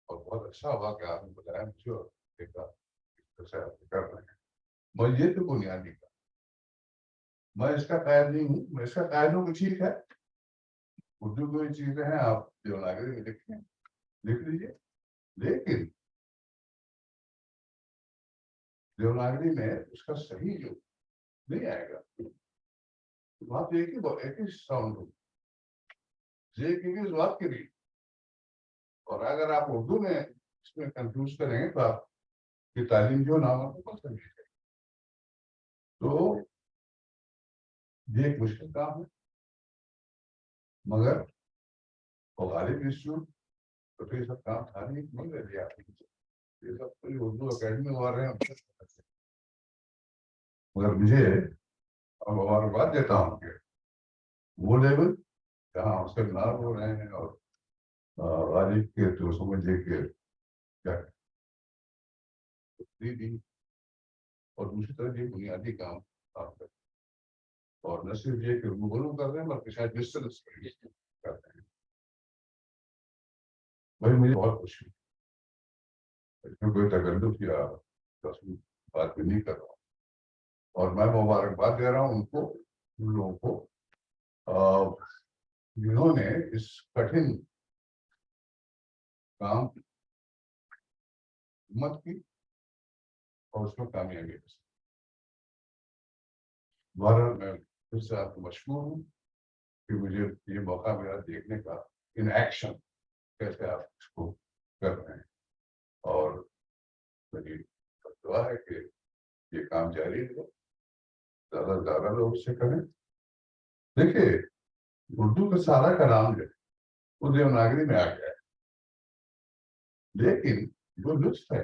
और बहुत अच्छा हुआ कि आपने बताया मुझे और देखा कैसे आप कर रहे हैं। मैं ये तो बुनियादी काम, मैं इसका कायद नहीं हूँ, मैं इसका कायद हूँ कि ठीक है उर्दू कोई चीजें हैं आप देवनागरी में लिखें, लिख लीजिए, लेकिन देवनागरी में उसका सही जो नहीं आएगा, वहां तो एक ही साउंड होगा, एक बात के लिए। और अगर आप उर्दू में इसमें कंफ्यूज करेंगे तो आपकी तालीम जो नाम आपको पसंद है। तो ये एक मुश्किल काम है, मगर गालिब इंस्टीट्यूट तो फिर सब काम था नहीं कर दिया, ये सब पूरी उर्दू अकेडमी में रहे हैं। मगर मुझे अब मुबारकबाद देता हूँ कि वो लेवल जहाँ उसके नाम हो रहे हैं और गालिब के तो समझिए कि क्या दी, और दूसरी तरफ ये बुनियादी काम आप करते हैं, और न सिर्फ ये कि रूबरू कर रहे हैं बल्कि शायद डिस्टेंस कर रहे हैं। भाई मुझे बहुत खुशी, इसमें कोई तकल्लुफ या बात भी नहीं कर रहा हूँ, और मैं मुबारकबाद दे रहा हूँ उनको, उन लोगों को जिन्होंने इस कठिन काम की हिम्मत की और उसमें कामयाबी हासिल। बहरहाल मैं फिर से आपको मशहूर हूँ कि मुझे ये मौका मिला देखने का इन एक्शन कैसे आप इसको कर रहे हैं, और मेरी दुआ है कि ये काम जारी रहे, ज्यादा से ज्यादा लोग इसे करें। देखिए उर्दू का सारा कलाम जो है वो देवनागरी में आ गया है, लेकिन जो लुत्फ है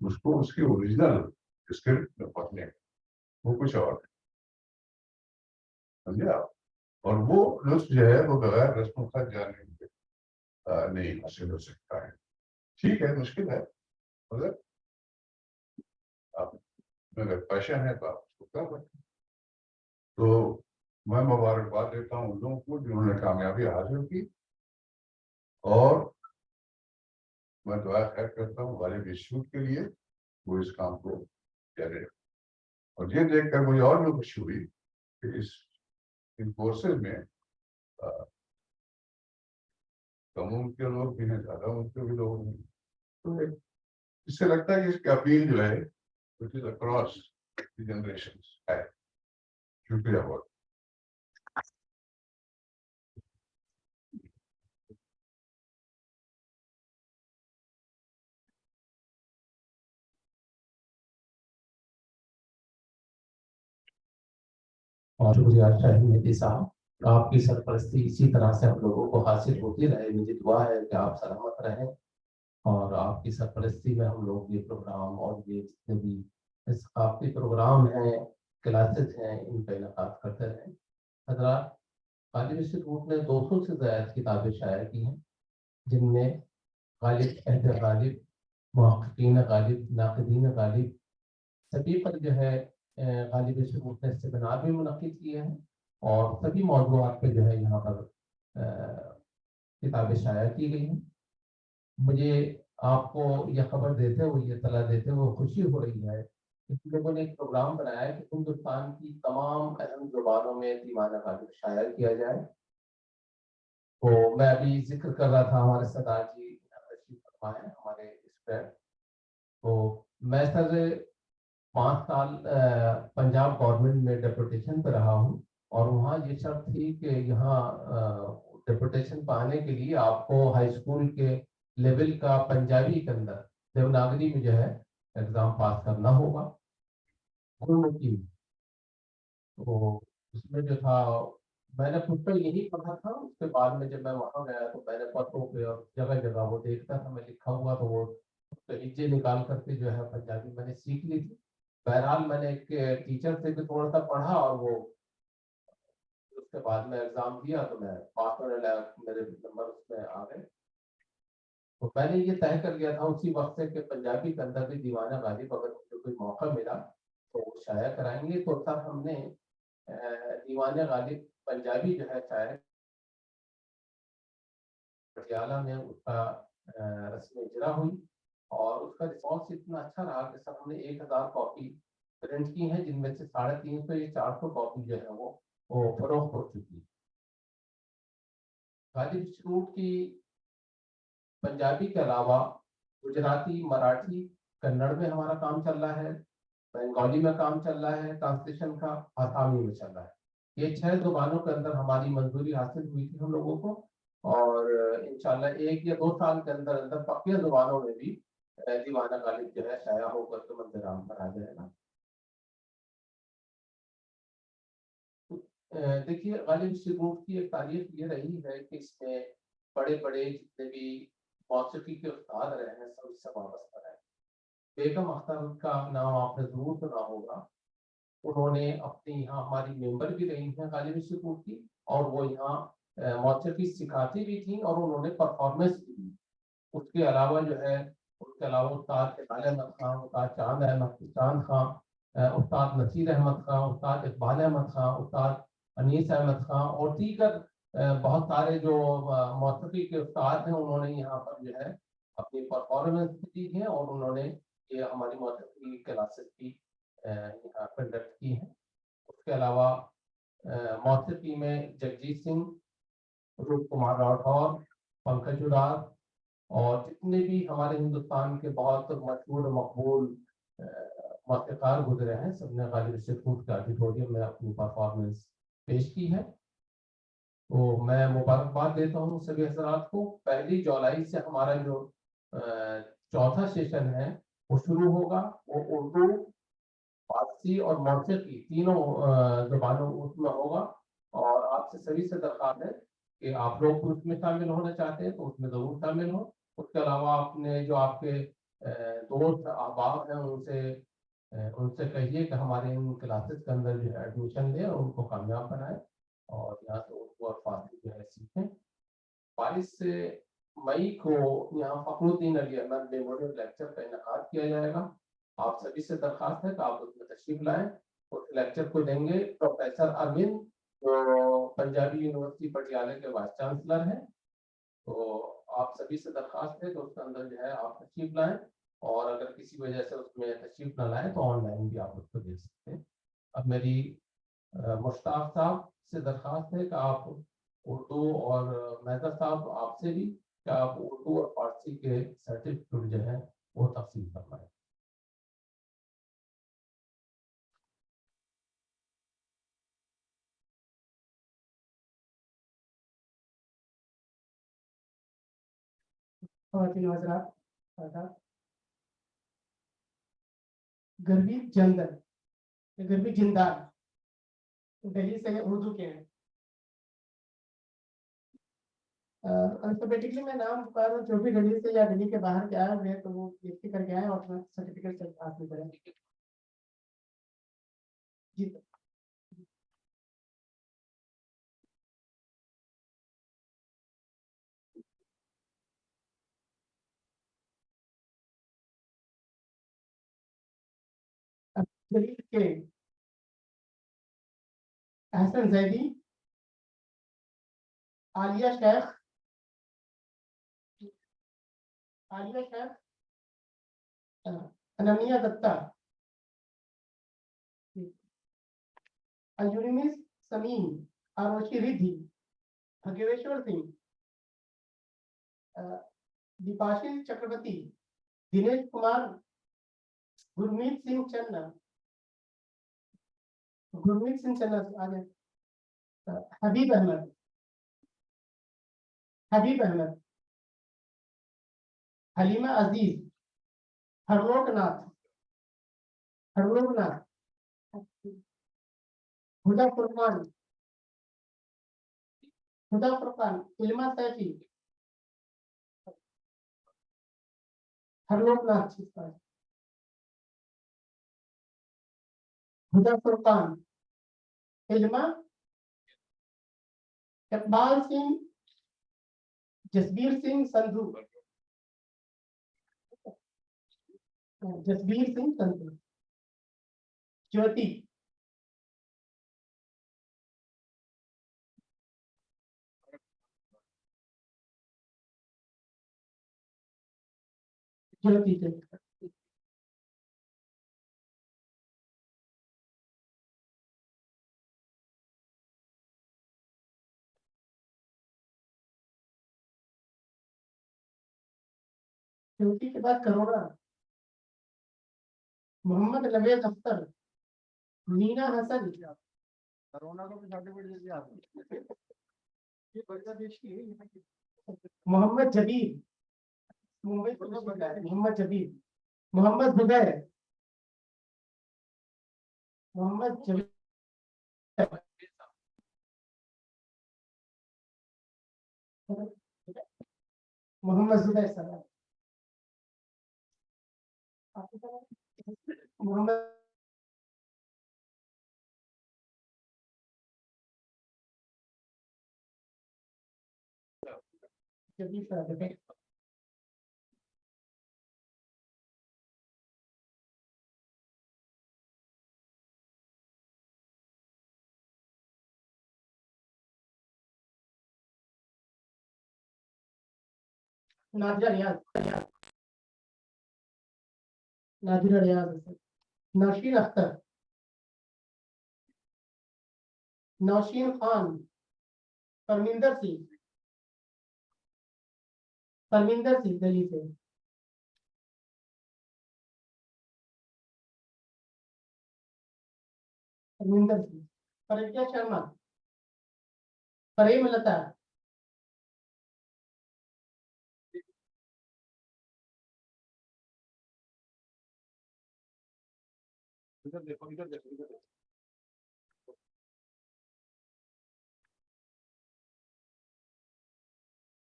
उसको उसकी ओरिजिनल स्क्रिप्ट में पढ़ने वो कुछ और है, समझे आप। और वो लुत्फ जो है वो बगैर रस्म खत जाने के नहीं हासिल हो सकता है। ठीक है, मुश्किल है, मगर आप अगर पैशन है तो आप उसको कर सकते हैं। तो मैं मुबारकबाद देता हूँ उन लोगों को जिन्होंने कामयाबी हासिल की, और मैं दुआ खैर करता हूँ गालिब इंस्टीट्यूट के लिए वो इस काम को करे। और ये देखकर मुझे और भी खुशी हुई कि इन कोर्सेज में कम उम्र के लोग भी हैं, ज्यादा उम्र के भी लोग हैं, तो इससे लगता है कि इसकी अपील जो है which is across the generations है। शुक्रिया बहुत। और शुक्रिया शाहीन मेहदी साहब, आपकी सरपरस्ती इसी तरह से हम लोगों को हासिल होती रहे। मुझे दुआ है कि आप सलामत रहें, और आपकी सरपरस्ती में हम लोग ये प्रोग्राम और ये जितने भी आपके प्रोग्राम हैं, क्लासेस हैं, इनका इनकाद करते रहें। हजरात, गालिब इंस्टीट्यूट ने 200 से ज्यादा किताबें शाया की हैं, जिनमें गालिब, अहद गालिब, मुहक्किकीन गालिब, नाक़दीन गालिब, सभी पर जो है गालिब इंस्टीट्यूट ने सेमिनार भी मुनक्किद किए हैं, और सभी मौज़ूआत पे जो है यहाँ पर किताबें शाया की गई हैं। मुझे आपको यह खबर देते हुए, ये तला देते हुए खुशी हो रही है कि हम लोगों ने एक प्रोग्राम बनाया है कि हिंदुस्तान की तमाम अहम जुबानों में दीवाना गालिब शाया किया जाए। तो मैं अभी जिक्र कर रहा था, हमारे सरदार जी है हमारे स्टूडेंट। तो मैं सर 5 साल पंजाब गवर्नमेंट में डेपुटेशन पे रहा हूँ, और वहाँ ये शर्त थी कि यहाँ डेपुटेशन पाने के लिए आपको हाई स्कूल के लेवल का पंजाबी के अंदर देवनागरी में जो है एग्जाम पास करना होगा गुरुमुखी में। तो उसमें जो था मैंने खुद पर यही पढ़ा था। उसके बाद में जब मैं वहां गया तो मैंने पत्रों पे और जगह जगह वो देखता था, मैं लिखा हुआ तो वो नतीजे निकाल करके जो है पंजाबी मैंने सीख ली थी। बहरहाल मैंने एक टीचर से भी थोड़ा सा पढ़ा, और वो उसके बाद में एग्जाम दिया तो मैं पास होने लगा, मेरे नंबर उसमें आ गए। तो मैंने ये तय कर लिया था उसी वक्त से कि पंजाबी के अंदर भी दीवाना गालिब अगर मुझे कोई मौका मिला तो वो शाया कराएंगे। तो तब हमने दीवाना गालिब पंजाबी जो है शाया पटियाला में उसका रस्म इजरा हुई, और उसका रिस्पॉन्स इतना अच्छा रहा कि सब हमने 1000 कॉपी प्रिंट की हैं, जिनमें से 350 या 400 कॉपी जो है वो फरोख्त हो चुकी है। गालिब इंस्टीट्यूट की पंजाबी के अलावा गुजराती, मराठी, कन्नड़ में हमारा काम चल रहा है, बंगाली में काम चल रहा है, ट्रांसलेशन का आसामी में चल रहा है। ये 6 जुबानों के अंदर हमारी मंजूरी हासिल हुई थी हम लोगों को, और इंशाल्लाह 1 या 2 साल के अंदर अंदर बाकी जुबानों में भी दीवाना गालिब जो है शाया होकर के मंजर आम पर आ जाएगा। देखिए, गालिब इंस्टीट्यूट की एक तारीफ ये रही है कि इसमें बड़े बड़े जितने भी मौसीकी के उस्ताद रहे हैं सब इससे वाबस्ता रहे। बेगम अख्तर का नाम आपने जरूर सुना होगा। उन्होंने अपनी यहाँ हमारी मेंबर भी रही हैं गालिब इंस्टीट्यूट की, और वो यहाँ मौसीकी सिखाती भी थी और उन्होंने परफॉर्मेंस भी दी। उसके अलावा जो है, उसके अलावा उस्ताद इकबाल अहमद खान, उस्ताद चांद खान, उस्ताद नसीर अहमद खान, उस्ताद इकबाल अहमद खान, उस्ताद अनीस अहमद खान और दीगर बहुत सारे जो मौसीकी के उस्ताद हैं, उन्होंने यहाँ पर जो है अपनी परफॉर्मेंस दी है, और उन्होंने ये हमारी मौसीकी क्लासेस की यहाँ कंडक्ट की है। उसके अलावा मौसीकी में जगजीत सिंह, रूप कुमार राठौर, पंकज उदास और जितने भी हमारे हिंदुस्तान के बहुत मशहूर मकबूल मौसीकार गुजरे हैं, सबने गालिब इंस्टीट्यूट के ऑडिटोरियम में अपनी परफॉर्मेंस पेश की है। तो मैं मुबारकबाद देता हूँ सभी हजरात को। 1 जुलाई से हमारा जो चौथा सेशन है वो शुरू होगा। वो उर्दू, फारसी और मौसीकी तीनों जुबानों उसमें होगा, और आपसे सभी से दरख्वास्त है कि आप लोग उसमें शामिल होना चाहते हैं तो उसमें जरूर शामिल हो। उसके अलावा अपने जो आपके दोस्त अहबाब हैं उनसे कहिए कि हमारे इन क्लासेस के अंदर जो है एडमिशन लें और उनको कामयाब बनाएं, और यहाँ से उर्दू और फारसी जो है सीखें। 22 मई को यहाँ फखरुद्दीन अली अहमद मेमोरियल लेक्चर का इनेकाद किया जाएगा। आप सभी से दरख्वास्त है कि आप उसमें तशरीफ लाएं। उस लेक्चर को देंगे प्रोफेसर अरविंद, जो पंजाबी यूनिवर्सिटी पटियाला के वाइस चांसलर हैं। तो आप सभी से दरख्वास्त है कि उसके अंदर जो है आप तशरीफ लाएं, और अगर किसी वजह से उसमें तशरीफ ना लाएं तो ऑनलाइन भी आप उसको देख सकते हैं। अब मेरी मुश्ताक साहब से दरख्वास्त है कि आप उर्दू, और मैदर साहब आपसे भी, कि आप उर्दू और फारसी के सर्टिफिकेट जो है वो तफसील करवाएं। ख़वातीन व हज़रात, आदाब। गर्वी जंदल, गर्वी जिंदाल दिल्ली से उर्दू के हैं। अल्फाबेटिकली मैं नाम पुकार रहा हूँ, जो भी दिल्ली से या दिल्ली के बाहर के आए हुए हैं तो वो लिख के करके आए और अपना सर्टिफिकेट से हासिल करें। जी दिल्ली के अहसन जैदी, आलिया शेख, अनमिया दत्ता, अंजुनिस समीम, आरोशी रिद्धि, भगवेश्वर सिंह, दीपाशीष चक्रवर्ती, दिनेश कुमार, गुरमीत सिंह चन्ना, गुरमीत सिंह चन्ना आ जाए, हबीब अहमद, हबीब अहमद, हलीमा अजीज, हरलोकनाथ, हरलोकनाथ, हुदा फुरकान, हुदा फुरकान, इल्मा सैफी, हरलोकनाथ, हुदा फुरकान, इल्मा, इकबाल सिंह, जसबीर सिंह संधू, जसबीर सिंह संधू, ज्योति, ज्योति से ज्योति के बाद करोड़ा, मोहम्मद नवेद अख्तर, मीना हसन, कोरोना को भी सर्टिफिकेट दे दिया आपने। ये बांग्लादेश की है, यहाँ की। मोहम्मद जबीर, मुंबई पुलिस में है, मोहम्मद जबीर, मोहम्मद जुबैर, मोहम्मद जबीर, मोहम्मद जुबैर सर, मोहम्मद जबीर सर, नादिरा रियाज, नादिरा रियाज, नौशीन अख्तर, नौशीन खान, परमिंदर सिंह, परमिंदर सिंह दिल्ली से, परमिंदर सिंह, प्रज्ञा शर्मा, प्रेमलता, इधर देखो, इधर देखो, इधर देखो।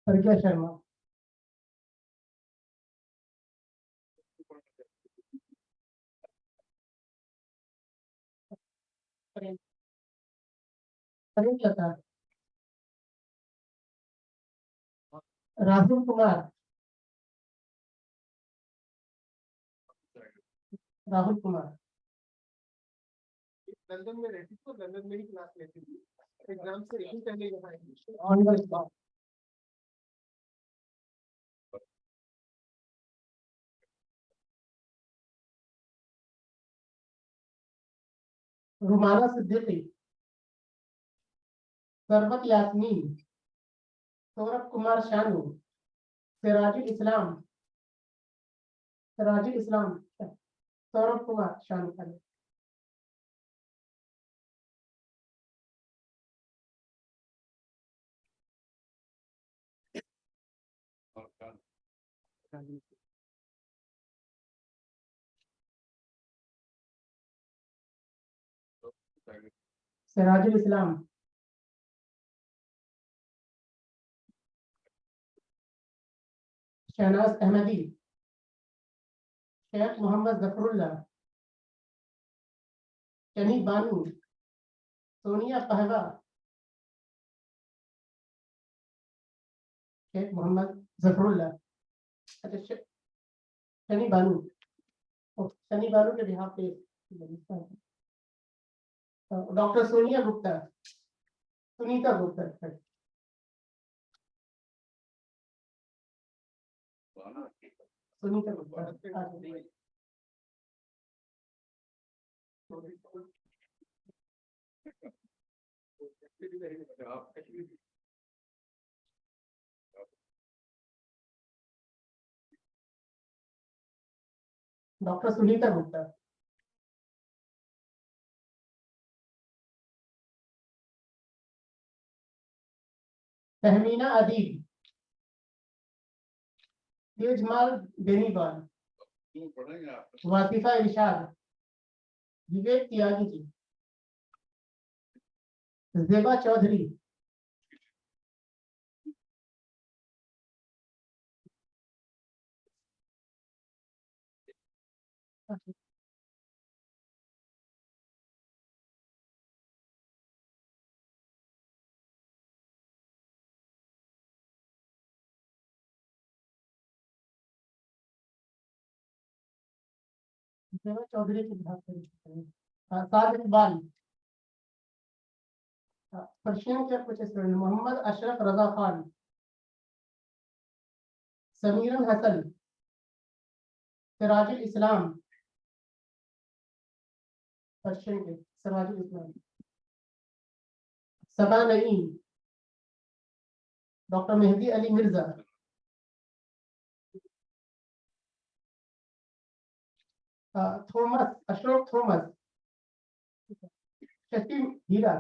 प्रज्ञा शर्मा, प्रेमलता, राहुल कुमार, राहुल कुमार, लंदन में रहती थी, तो लंदन में ही क्लास लेती थी, एग्जाम से एक दिन पहले यहाँ आई थी। ऑनवर स्टॉप, रुमाना सिद्दीकी, सरबत यास्मीन, सौरभ कुमार शानू, सिराजुल इस्लाम, सिराजुल इस्लाम, सौरभ कुमार शानू, सिराजुल इस्लाम, शहनाज अहमदी, शेख मोहम्मद जफरुल्लाह, शनी बानू, सोनिया पहवा, शेख मोहम्मद जफरुल्लाह, अच्छा शनी बानू, शनी बानू के बिहार पे डॉक्टर सोनिया गुप्ता, सुनीता गुप्ता, सुनीता गुप्ता, डॉक्टर सुनीता गुप्ता, तहमीना अदीब, तेजमाल बेनीवाल, क्यों पढ़ेंगे आप? वातिफा इरशाद, विवेक त्यागी जी, जेबा चौधरी, जेबा चौधरी की बात करें, साद इकबाल, पर्शियन के कुछ स्टूडेंट, मोहम्मद अशरफ रजा खान, समीरन हसन, सिराजुल इस्लाम, पर्शियन के सिराजुल इस्लाम, सबा नईम, डॉक्टर मेहदी अली मिर्जा, थॉमस अशोक थॉमस, शशि हीरा,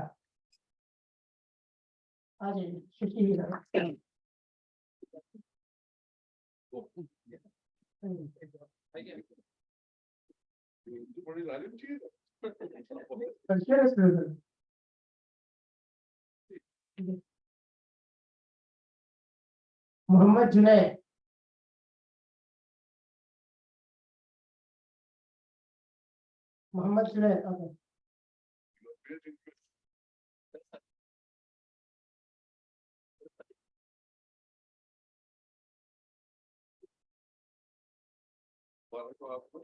आ जाइए शशि हीरा, बड़ी जालिम चीज है। पर्शियन स्टूडेंट, मोहम्मद जुनैद, मोहम्मद जुनैद, आ जाइए। तो आपको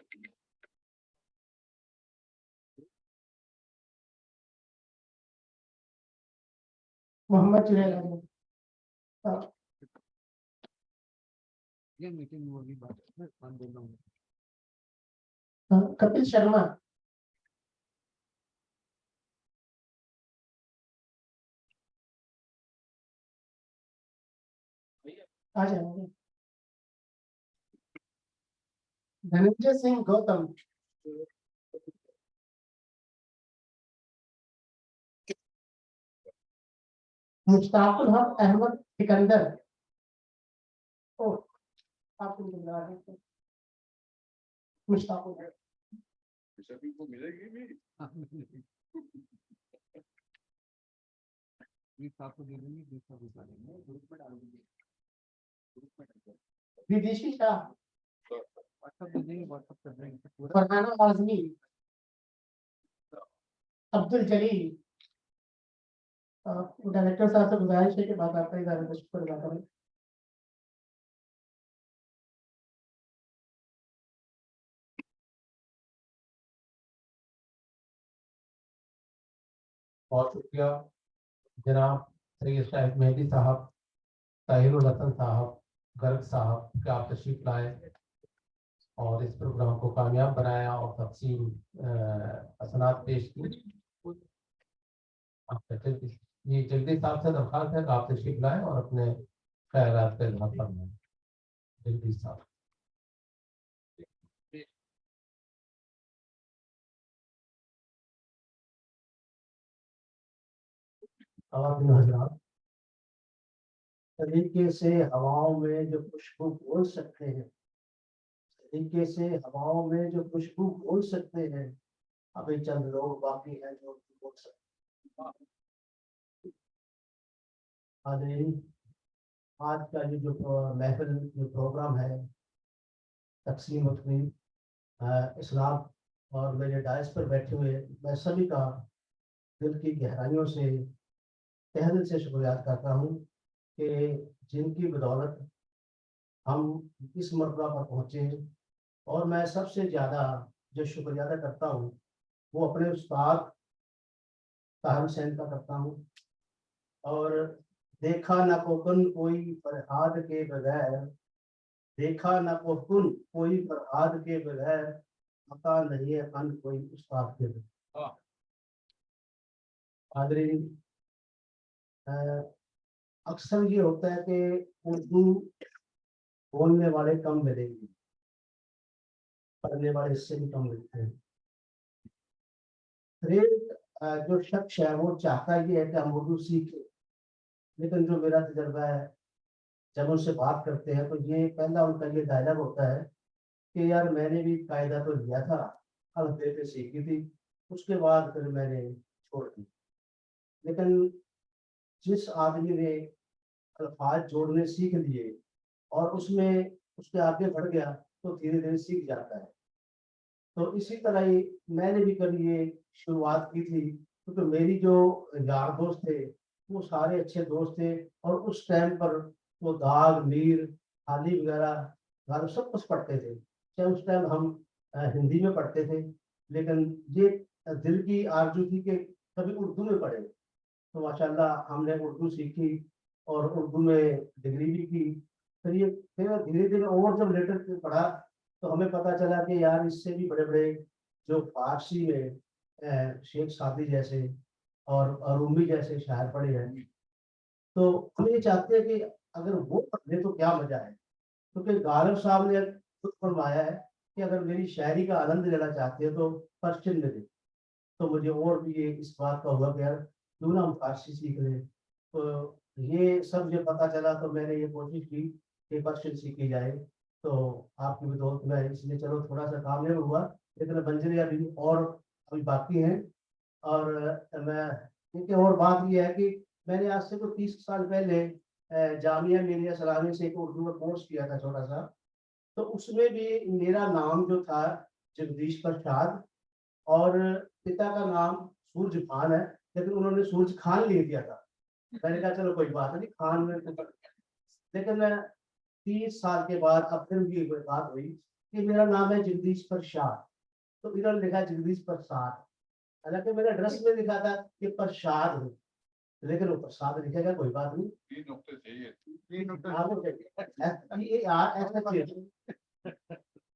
मोहम्मद जुनैद, आ जाइए। ये मीटिंग में होगी बात मैं बोल रहा हूँ। कपिल शर्मा, आ जाएंगे। धनंजय सिंह गौतम, मुश्ताकुल हक अहमद सिकंदर, ओ आपको मिला है मुश्ताकुल हक। सभी को मिलेगी भी। आपको दे देंगे, दूसरा भी डालेंगे, ग्रुप में डाल देंगे, ग्रुप में डाल देंगे, विदेशी शाह, व्हाट्सएप दे देंगे, व्हाट्सएप कर देंगे पूरा। फरहाना आजमी, अब्दुल जलील, डायरेक्टर साहब से गुजारिश है कि बात आपका इजाजत है, शुक्र अदा करें। बहुत शुक्रिया जनाब सैयद शाहिद मेहदी साहब, ताहिरुल हसन साहब, गर्ग साहब कि आप तशरीफ लाए और इस प्रोग्राम को कामयाब बनाया और तकसीम असनाद पेश की। ये जगदीश साहब से दरख्वास्त है कि आप तशरीफ लाए और अपने ख्यालात का इजहार फरमाएं। जगदीश साहब। हजरात, तरीके से हवाओं में जो खुशबू बोल सकते हैं, तरीके से हवाओं में जो खुशबू बोल सकते हैं, अभी चंद लोग बाकी हैं जो बोल सकते हैं। आज का ये जो महफिल जो प्रोग्राम है, तकसीम इस्लाम, और मेरे डायस पर बैठे हुए मैं सभी का दिल की गहराइयों से तहे दिल से शुक्रिया करता हूँ कि जिनकी बदौलत हम इस मरतबा पर पहुँचे हैं। और मैं सबसे ज़्यादा जो शुक्रिया अदा करता हूँ वो अपने उस्ताद ताहिर हुसैन का करता हूँ। और देखा न कोकन कोई फरहाद के बगैर, देखा न कोकन कोई फरहाद के बगैर, पता नहीं है फन कोई उस्ताद के बगैर। हाज़रीन, अक्सर ये होता है कि उर्दू बोलने वाले कम मिलेंगे, पढ़ने वाले इससे भी कम मिलते हैं। हरेक जो शख्स है वो चाहता ये है कि हम उर्दू सीखें, लेकिन जो मेरा तजर्बा है जब उनसे बात करते हैं तो ये पहला उनका ये डायलॉग होता है कि यार मैंने भी कायदा तो लिया था, अल्फ़बे सीखी थी, उसके बाद फिर मैंने छोड़ दी। लेकिन जिस आदमी ने अल्फाज जोड़ने सीख लिए और उसमें उसके आगे बढ़ गया तो धीरे-धीरे सीख जाता है। तो इसी तरह ही मैंने भी कभी ये शुरुआत की थी, क्योंकि मेरी जो यार दोस्त थे, वो सारे अच्छे दोस्त थे और उस टाइम पर वो दाग, मीर, हाली वगैरह गालिब सब कुछ पढ़ते थे। चाहे उस टाइम हम हिंदी में पढ़ते थे, लेकिन ये दिल की आरज़ू थी कि कभी उर्दू में पढ़ें। तो माशाल्लाह हमने उर्दू सीखी और उर्दू में डिग्री भी की। फिर धीरे-धीरे और जब लेटर पढ़ा तो हमें पता चला कि यार इससे भी बड़े-बड़े जो फ़ारसी में शेख सादी जैसे और रूमी जैसे शायर पढ़े हैं। तो हम ये चाहते हैं कि अगर वो पढ़ लें तो क्या मज़ा है। क्योंकि गालिब साहब ने खुद फरमाया है कि अगर मेरी शायरी का आनंद लेना चाहते हैं तो पर्शियन में दें। तो मुझे और भी ये इस बात का हुआ कि यार क्यों ना हम फारसी सीख लें। तो ये सब जब पता चला तो मैंने ये कोशिश की कि पर्शियन सीखी जाए। तो आपकी भी दोस्त मैं इसलिए चलो थोड़ा-सा कामयाब हुआ, लेकिन मंज़िलें अभी और अभी बाकी हैं। और मैं देखिए और बात ये है कि मैंने आज से कोई 30 साल पहले जामिया मिलिया इस्लामिया से एक उर्दू में कोर्स किया था छोटा-सा। तो उसमें भी मेरा नाम जो था जगदीश प्रसाद और पिता का नाम सूरज खान है, लेकिन उन्होंने सूरज खान लिख दिया था। मैंने कहा चलो कोई बात नहीं, खान में तो लेकिन 30 साल के बाद अब फिर भी एक बात हुई कि मेरा नाम है जगदीश प्रसाद, तो इन्होंने लिखा जगदीश प्रसाद। हालाँकि मेरे एड्रेस में लिखा था कि प्रसाद हूँ, लेकिन वो प्रसाद लिखेगा कोई बात नहीं। 3 नुक्ते चाहिए। आपको चाहिए ऐसा चाहिए।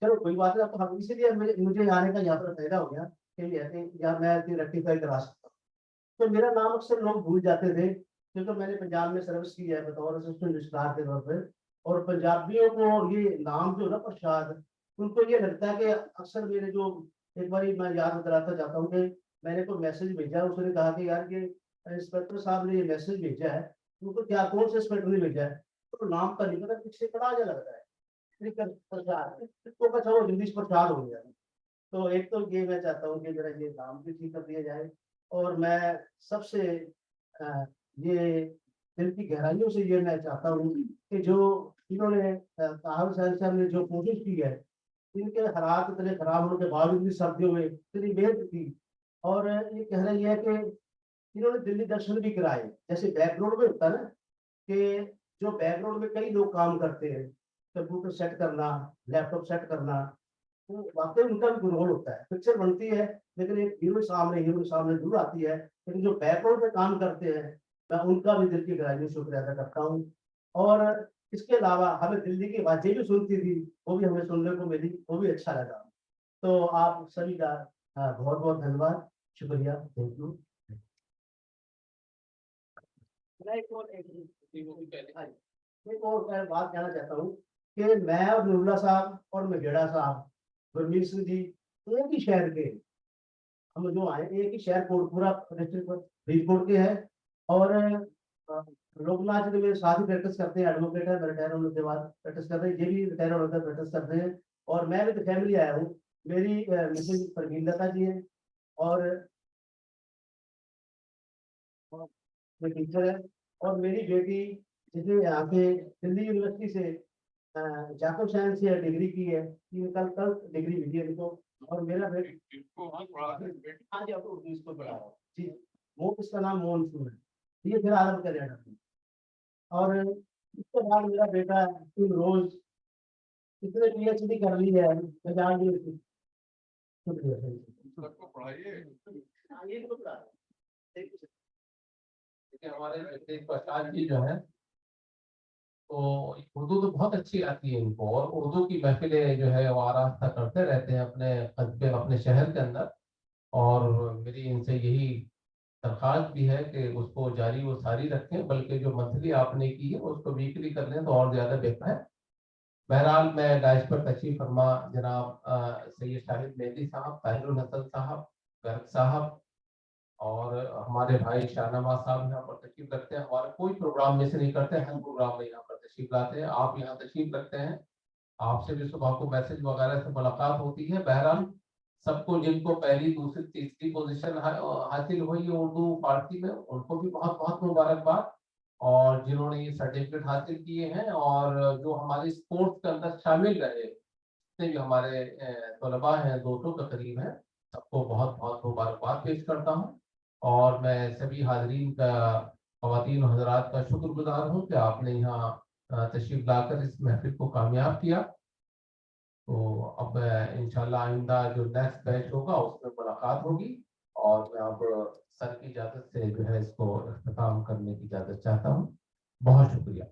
चलो कोई बात नहीं, अब तो हम इसीलिए मुझे आने का यहाँ पर फायदा हो गया कि ऐसे या मैं ऐसे रेक्टिफाई करा सकता हूँ। तो मेरा नाम अक्सर लोग भूल जाते थे, क्योंकि मैंने पंजाब में सर्विस की है बतौर असिस्टेंट रजिस्ट्रार के तौर पे। और पंजाबियों को ये नाम जो है ना प्रसाद, उनको ये लगता है कि अक्सर मेरे जो एक बारी मैं याद दिलाता चाहता हूँ कि मैंने कोई मैसेज भेजा, उसने कहा कि यार ये इंस्पेक्टर साहब ने ये मैसेज भेजा है, उनको क्या कौन से इंस्पेक्टर ने भेजा है? तो नाम का नहीं पता, पीछे बड़ा अजय लगता है। लेकिन प्रसाद तो अच्छा वो जगदीश प्रसाद हो गया। तो एक तो ये मैं चाहता हूँ कि जरा ये नाम भी ठीक कर दिया जाए। और मैं सबसे ये दिल की गहराइयों से ये मैं चाहता हूँ कि जो इन्होंने ताहिर हुसैन साहब ने जो कोशिश की है, इनके हालात इतने खराब होने के बावजूद भी सर्दियों में इतनी मेहनत की। और ये कहना ये है कि इन्होंने दिल्ली दर्शन भी कराए। जैसे बैकग्राउंड में होता है ना कि जो बैकग्राउंड में कई लोग काम करते हैं, कंप्यूटर सेट करना, लैपटॉप सेट करना, तो वाक़ई उनका भी रोल होता है। पिक्चर बनती है, लेकिन एक हीरो के सामने ज़रूर आती है, लेकिन जो बैकग्राउंड पे काम करते हैं, मैं उनका भी दिल की गहराइयों से शुक्रिया अदा करता हूँ। और इसके अलावा हमें दिल्ली की आवाज़ें भी सुनती थी, वो भी हमें सुनने को मिली, वो भी अच्छा लगा। तो आप सभी का बहुत-बहुत धन्यवाद, शुक्रिया, थैंक यू। मैं एक और मैं बात कहना चाहता हूँ कि मैं और नूरुल्लाह साहब और मझेड़ा साहब, गुरमीत सिंह जी, एक ही शहर के, हम जो आए एक ही शहर कोटपुरा डिस्ट्रिक्ट फरीदकोट के हैं। और लोकनाथ जी मेरे साथ ही प्रैक्टिस करते हैं, एडवोकेट है, रिटायर होने के बाद प्रैक्टिस करते हैं, ये भी रिटायर होने के बाद प्रैक्टिस करते हैं। और मैं भी तो फैमिली आया हूँ, मेरी मिसेज परवीन लता जी है और मैं टीचर है। और मेरी बेटी जिसने यहाँ पे दिल्ली यूनिवर्सिटी से जाकिर साइंस से डिग्री की है, ये कल कल डिग्री मिली है इनको। और मेरा बेटा इसको हाँ पढ़ा दे बेटे। हाँ जी, आपको उर्दू स्कूल पढ़ा रहा हूँ जी। इसका नाम मोहन सिंह है, ये फिर आलम करेगा। और उसके बाद मेरा बेटा रोज इसने पीएचडी कर ली है पंजाब यूनिवर्सिटी। शुक्रिया सबको पढ़ाइए। ये तो पढ़ा रहा हूँ। देखिए हमारे जगदीश प्रसाद जी जो है, तो उर्दू तो बहुत अच्छी आती है इनको, और उर्दू की महफिलें जो है वो आरास्ता करते रहते हैं अपने कस्बे अपने शहर के अंदर। और मेरी इनसे यही दरख्वास्त भी है कि उसको जारी वो सारी रखें, बल्कि जो मंथली आपने की है उसको वीकली कर लें तो और ज़्यादा बेहतर है। बहरहाल मैं डाइस पर तशरीफ फरमा जनाब सैयद शाहिद मेहदी साहब, ताहिरुल हसन साहब, गर्ग साहब और हमारे भाई शाहनवाज साहब यहाँ पर तशरीफ रखते हैं। हमारा कोई प्रोग्राम मिस नहीं करते, हर प्रोग्राम में यहाँ पर तशरीफ लाते हैं। आप यहाँ तशरीफ रखते हैं, आपसे भी सुबह को मैसेज वगैरह से मुलाकात होती है। बहरहाल सबको जिनको पहली दूसरी तीसरी पोजीशन हासिल हुई है उर्दू फारसी में, उनको भी बहुत बहुत मुबारकबाद। और जिन्होंने ये सर्टिफिकेट हासिल किए हैं और जो हमारे स्पोर्ट्स के अंदर शामिल रहे, जितने भी हमारे तलबा हैं 200 के करीब हैं, सबको बहुत बहुत मुबारकबाद पेश करता हूँ। और मैं सभी हाजरीन का, ख़वातीन और हज़रात का शुक्रगुजार हूँ कि आपने यहाँ तशरीफ लाकर इस महफिल को कामयाब किया। तो अब इंशाल्लाह आइंदा जो नेक्स्ट बैच होगा उसमें मुलाकात होगी। और मैं अब सर की इजाज़त से जो है इसको इख्तिताम करने की इजाज़त चाहता हूँ। बहुत शुक्रिया।